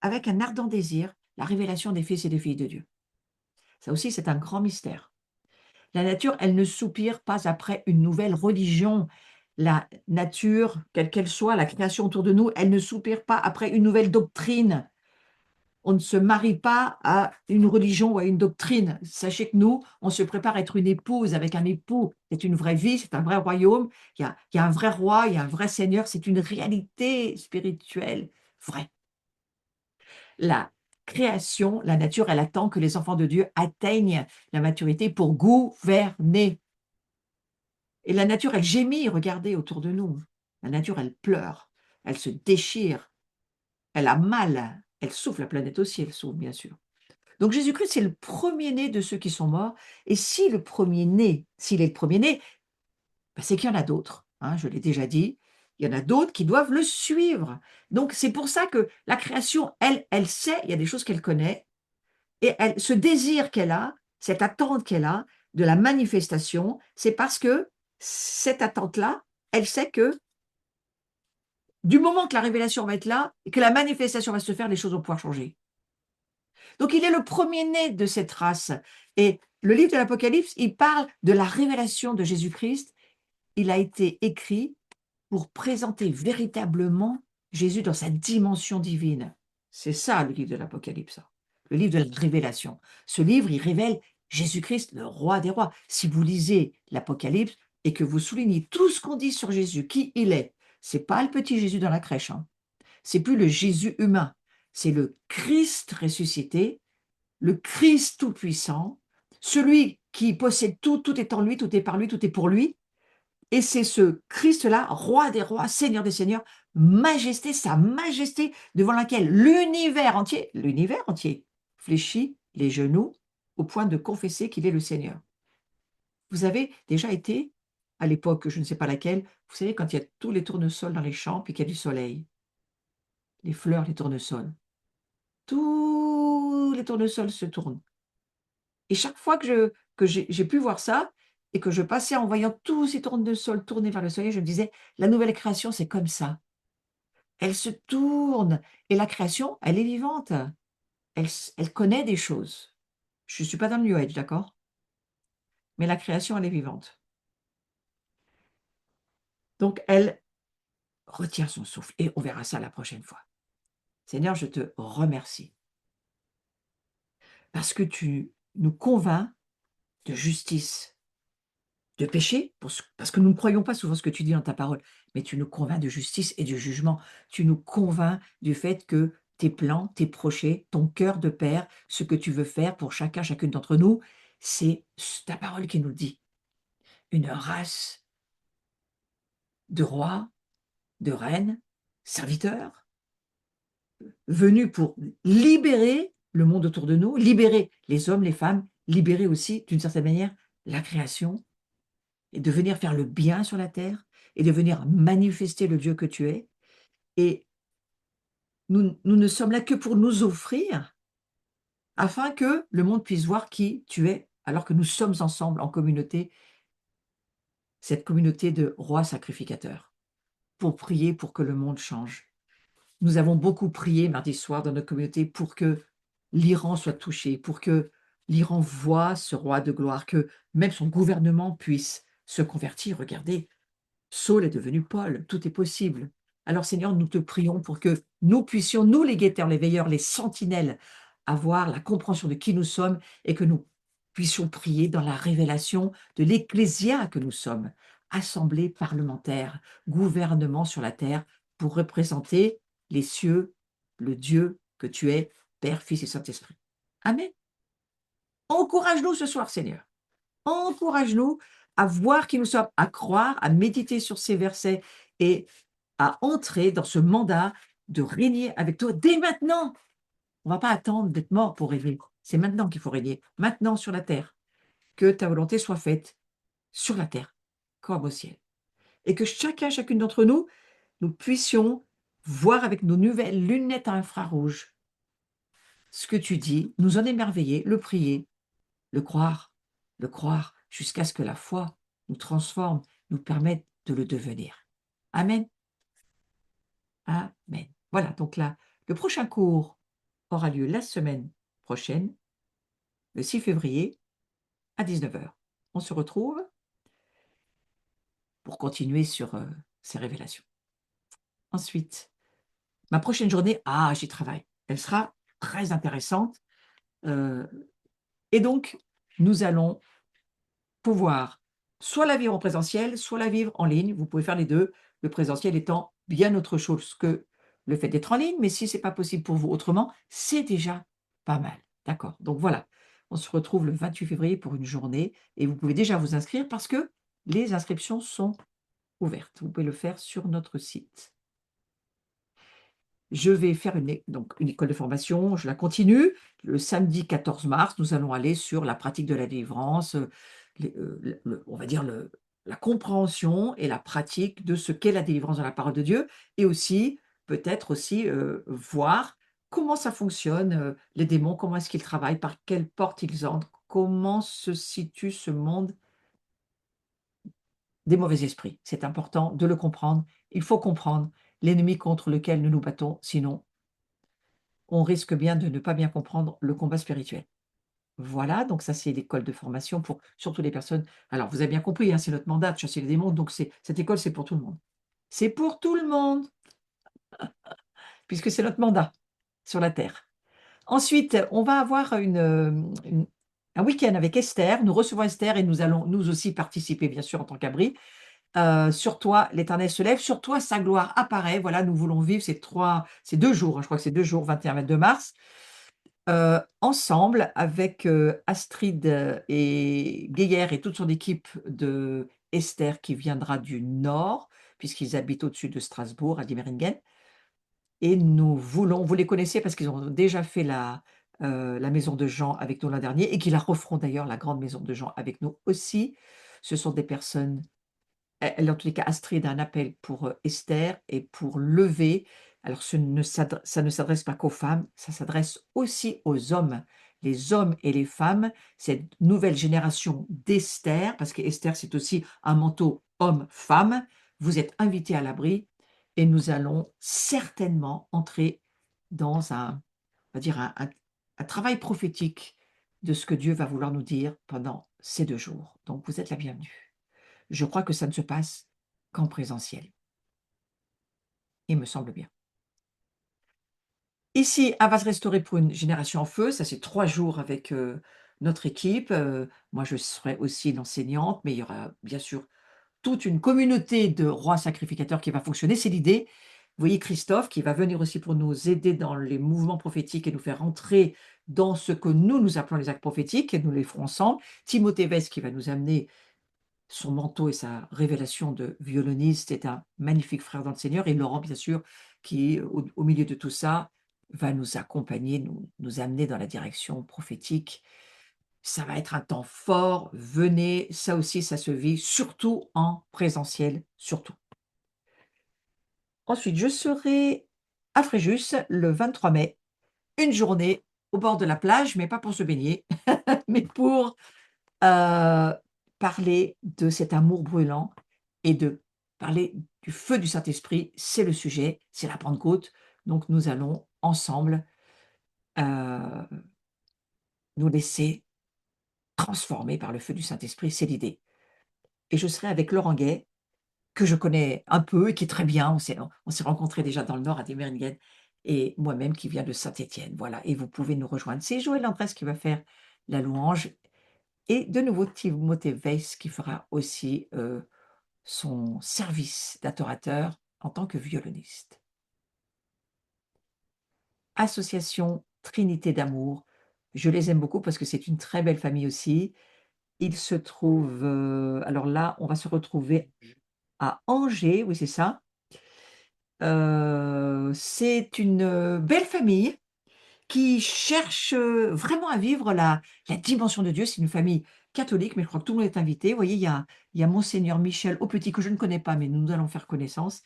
avec un ardent désir la révélation des fils et des filles de Dieu. Ça aussi, c'est un grand mystère. La nature, elle ne soupire pas après une nouvelle religion. La nature, quelle qu'elle soit, la création autour de nous, elle ne soupire pas après une nouvelle doctrine. On ne se marie pas à une religion ou à une doctrine. Sachez que nous, on se prépare à être une épouse avec un époux. C'est une vraie vie, c'est un vrai royaume. Il y a un vrai roi, il y a un vrai seigneur. C'est une réalité spirituelle vraie. La création, la nature, elle attend que les enfants de Dieu atteignent la maturité pour gouverner. Et la nature, elle gémit, regardez autour de nous. La nature, elle pleure, elle se déchire, elle a mal, elle souffle, la planète aussi, elle souffle, bien sûr. Donc Jésus-Christ, c'est le premier-né de ceux qui sont morts. Et si le premier-né, s'il est le premier-né, ben, c'est qu'il y en a d'autres. Hein, je l'ai déjà dit. Il y en a d'autres qui doivent le suivre. Donc c'est pour ça que la création, elle sait, il y a des choses qu'elle connaît, et ce désir qu'elle a, cette attente qu'elle a de la manifestation, c'est parce que cette attente-là, elle sait que du moment que la révélation va être là et que la manifestation va se faire, les choses vont pouvoir changer. Donc il est le premier-né de cette race. Et le livre de l'Apocalypse, il parle de la révélation de Jésus-Christ. Il a été écrit pour présenter véritablement Jésus dans sa dimension divine. C'est ça le livre de l'Apocalypse, le livre de la révélation. Ce livre, il révèle Jésus-Christ, le roi des rois. Si vous lisez l'Apocalypse et que vous soulignez tout ce qu'on dit sur Jésus, qui il est, c'est pas le petit Jésus dans la crèche, hein. C'est plus le Jésus humain, c'est le Christ ressuscité, le Christ tout-puissant, celui qui possède tout, tout est en lui, tout est par lui, tout est pour lui. Et c'est ce Christ-là, roi des rois, seigneur des seigneurs, majesté, sa majesté devant laquelle l'univers entier fléchit les genoux au point de confesser qu'il est le Seigneur. Vous avez déjà été, à l'époque, je ne sais pas laquelle, vous savez, quand il y a tous les tournesols dans les champs, puis qu'il y a du soleil, les fleurs, les tournesols, tous les tournesols se tournent. Et chaque fois que j'ai pu voir ça, et que je passais en voyant tous ces tournesols tourner vers le soleil, je me disais, la nouvelle création, c'est comme ça. Elle se tourne, et la création, elle est vivante. Elle connaît des choses. Je ne suis pas dans le New Age, d'accord? Mais la création, elle est vivante. Donc, elle retient son souffle, et on verra ça la prochaine fois. Seigneur, je te remercie, parce que tu nous convaincs de justice, de péché, parce que nous ne croyons pas souvent ce que tu dis dans ta parole, mais tu nous convaincs de justice et de jugement. Tu nous convaincs du fait que tes plans, tes projets, ton cœur de père, ce que tu veux faire pour chacun, chacune d'entre nous, c'est ta parole qui nous le dit. Une race de rois, de reines, serviteurs, venus pour libérer le monde autour de nous, libérer les hommes, les femmes, libérer aussi, d'une certaine manière, la création, et de venir faire le bien sur la terre et de venir manifester le Dieu que tu es. Et nous ne sommes là que pour nous offrir afin que le monde puisse voir qui tu es, alors que nous sommes ensemble en communauté, cette communauté de rois sacrificateurs, pour prier pour que le monde change. Nous avons beaucoup prié mardi soir dans notre communauté pour que l'Iran soit touché, pour que l'Iran voie ce roi de gloire, que même son gouvernement puisse se convertir. Regardez, Saul est devenu Paul, tout est possible. Alors Seigneur, nous te prions pour que nous puissions, nous les guetteurs, les veilleurs, les sentinelles, avoir la compréhension de qui nous sommes et que nous puissions prier dans la révélation de l'ecclésia que nous sommes, assemblée parlementaire, gouvernement sur la terre, pour représenter les cieux, le Dieu que tu es, Père, Fils et Saint-Esprit. Amen. Encourage-nous ce soir, Seigneur. Encourage-nous à voir qui nous sommes, à croire, à méditer sur ces versets et à entrer dans ce mandat de régner avec toi dès maintenant. On ne va pas attendre d'être mort pour régner. C'est maintenant qu'il faut régner, maintenant sur la terre. Que ta volonté soit faite sur la terre comme au ciel. Et que chacun, chacune d'entre nous, nous puissions voir avec nos nouvelles lunettes à infrarouge ce que tu dis, nous en émerveiller, le prier, le croire, jusqu'à ce que la foi nous transforme, nous permette de le devenir. Amen. Amen. Voilà, donc là, le prochain cours aura lieu la semaine prochaine, le 6 février, à 19h. On se retrouve pour continuer sur ces révélations. Ensuite, ma prochaine journée, j'y travaille. Elle sera très intéressante. Et donc, nous allons pouvoir soit la vivre en présentiel, soit la vivre en ligne. Vous pouvez faire les deux, le présentiel étant bien autre chose que le fait d'être en ligne, mais si ce n'est pas possible pour vous autrement, c'est déjà pas mal. D'accord? Donc voilà, on se retrouve le 28 février pour une journée et vous pouvez déjà vous inscrire parce que les inscriptions sont ouvertes. Vous pouvez le faire sur notre site. Je vais faire une école de formation, je la continue. Le samedi 14 mars, nous allons aller sur la pratique de la délivrance, on va dire la compréhension et la pratique de ce qu'est la délivrance dans la parole de Dieu et aussi, peut-être aussi, voir comment ça fonctionne, les démons, comment est-ce qu'ils travaillent, par quelle porte ils entrent, comment se situe ce monde des mauvais esprits. C'est important de le comprendre. Il faut comprendre l'ennemi contre lequel nous nous battons, sinon on risque bien de ne pas bien comprendre le combat spirituel. Voilà, donc ça c'est l'école de formation pour surtout les personnes. Alors vous avez bien compris, hein, c'est notre mandat de chasser les démons, donc cette école c'est pour tout le monde. C'est pour tout le monde, puisque c'est notre mandat sur la terre. Ensuite, on va avoir un week-end avec Esther. Nous recevons Esther et nous allons nous aussi participer, bien sûr, en tant qu'abri. Sur toi, l'Éternel se lève, sur toi, sa gloire apparaît. Voilà, nous voulons vivre ces 2 jours, hein, je crois que c'est 2 jours, 21-22 mars. Ensemble avec, Astrid, et Geyer et toute son équipe de Esther qui viendra du nord, puisqu'ils habitent au-dessus de Strasbourg, à Diemeringen et vous les connaissez parce qu'ils ont déjà fait la maison de Jean avec nous l'an dernier et qu'ils la referont d'ailleurs, la grande maison de Jean, avec nous aussi. Ce sont des personnes elle, en tous les cas, Astrid a un appel pour, Esther et pour lever. Alors ça ne s'adresse pas qu'aux femmes, ça s'adresse aussi aux hommes. Les hommes et les femmes, cette nouvelle génération d'Esther, parce qu'Esther, c'est aussi un manteau homme-femme. Vous êtes invités à l'abri et nous allons certainement entrer dans on va dire un travail prophétique de ce que Dieu va vouloir nous dire pendant ces 2 jours. Donc vous êtes la bienvenue. Je crois que ça ne se passe qu'en présentiel, il me semble bien. Ici, à va se restaurer pour une génération en feu, ça c'est 3 jours avec, notre équipe, moi je serai aussi l'enseignante, mais il y aura bien sûr toute une communauté de rois sacrificateurs qui va fonctionner, c'est l'idée. Vous voyez Christophe qui va venir aussi pour nous aider dans les mouvements prophétiques et nous faire entrer dans ce que nous appelons les actes prophétiques et nous les ferons ensemble. Timothée Vess qui va nous amener son manteau et sa révélation de violoniste, est un magnifique frère dans le Seigneur. Et Laurent, bien sûr, qui, au milieu de tout ça, va nous accompagner, nous amener dans la direction prophétique. Ça va être un temps fort. Venez, ça aussi, ça se vit, surtout en présentiel, surtout. Ensuite, je serai à Fréjus le 23 mai, une journée au bord de la plage, mais pas pour se baigner, mais pour parler de cet amour brûlant et de parler du feu du Saint-Esprit. C'est le sujet, c'est la Pentecôte. Donc nous allons ensemble heu, nous laisser transformer par le feu du Saint-Esprit, c'est l'idée. Et je serai avec Laurent Gay, que je connais un peu et qui est très bien. On s'est rencontrés déjà dans le Nord à Dimeringen et moi-même qui viens de Saint-Étienne, voilà, et vous pouvez nous rejoindre. C'est Joël Andrès qui va faire la louange et de nouveau Timothée Weiss qui fera aussi, son service d'adorateur en tant que violoniste. Association Trinité d'amour, je les aime beaucoup parce que c'est une très belle famille aussi. Ils se trouvent, alors là, on va se retrouver à Angers, oui, c'est ça. C'est une, belle famille qui cherche, vraiment à vivre la dimension de Dieu. C'est une famille catholique, mais je crois que tout le monde est invité. Vous voyez, il y a monseigneur Michel Aupetit que je ne connais pas, mais nous allons faire connaissance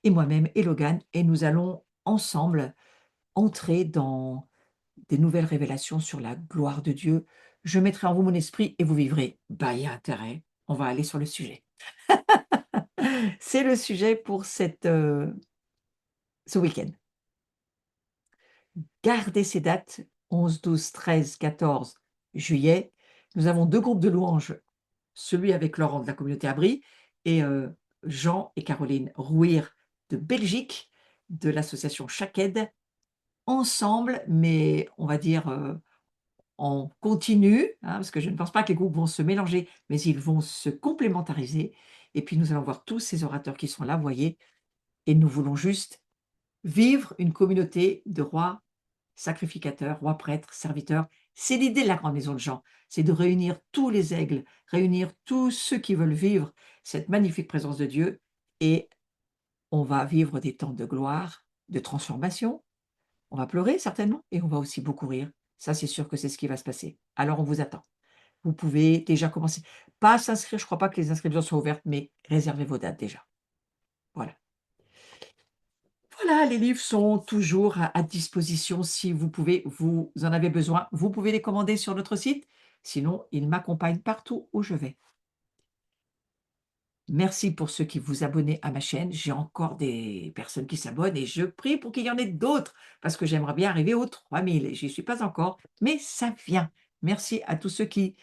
et moi-même et Logan et nous allons ensemble entrer dans des nouvelles révélations sur la gloire de Dieu. Je mettrai en vous mon esprit et vous vivrez. Bah, il y a intérêt, on va aller sur le sujet. C'est le sujet pour ce week-end. Gardez ces dates, 11, 12, 13, 14 juillet. Nous avons 2 groupes de louanges, celui avec Laurent de la communauté Abri et Jean et Caroline Rouir de Belgique, de l'association Chaked, ensemble, mais on va dire, en continu, hein, parce que je ne pense pas que les groupes vont se mélanger, mais ils vont se complémentariser et puis nous allons voir tous ces orateurs qui sont là, vous voyez? Et nous voulons juste vivre une communauté de rois sacrificateurs, rois, prêtres, serviteurs. C'est l'idée de la grande maison de Jean, c'est de réunir tous les aigles, réunir tous ceux qui veulent vivre cette magnifique présence de Dieu et on va vivre des temps de gloire, de transformation. On va pleurer certainement et on va aussi beaucoup rire. Ça, c'est sûr que c'est ce qui va se passer. Alors on vous attend. Vous pouvez déjà commencer. Pas à s'inscrire, je ne crois pas que les inscriptions soient ouvertes, mais réservez vos dates déjà. Voilà. Voilà, les livres sont toujours à disposition si vous en avez besoin. Vous pouvez les commander sur notre site, sinon ils m'accompagnent partout où je vais. Merci pour ceux qui vous abonnez à ma chaîne. J'ai encore des personnes qui s'abonnent et je prie pour qu'il y en ait d'autres parce que j'aimerais bien arriver aux 3000 et j'y suis pas encore, mais ça vient. Merci à tous ceux qui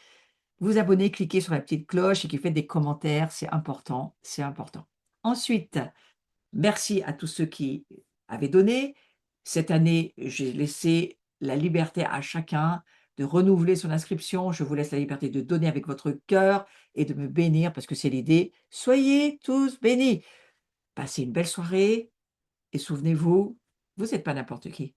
vous abonnez, cliquez sur la petite cloche et qui faites des commentaires, c'est important, c'est important. Ensuite, merci à tous ceux qui avaient donné. Cette année, j'ai laissé la liberté à chacun de renouveler son inscription. Je vous laisse la liberté de donner avec votre cœur et de me bénir parce que c'est l'idée. Soyez tous bénis. Passez une belle soirée et souvenez-vous, vous n'êtes pas n'importe qui.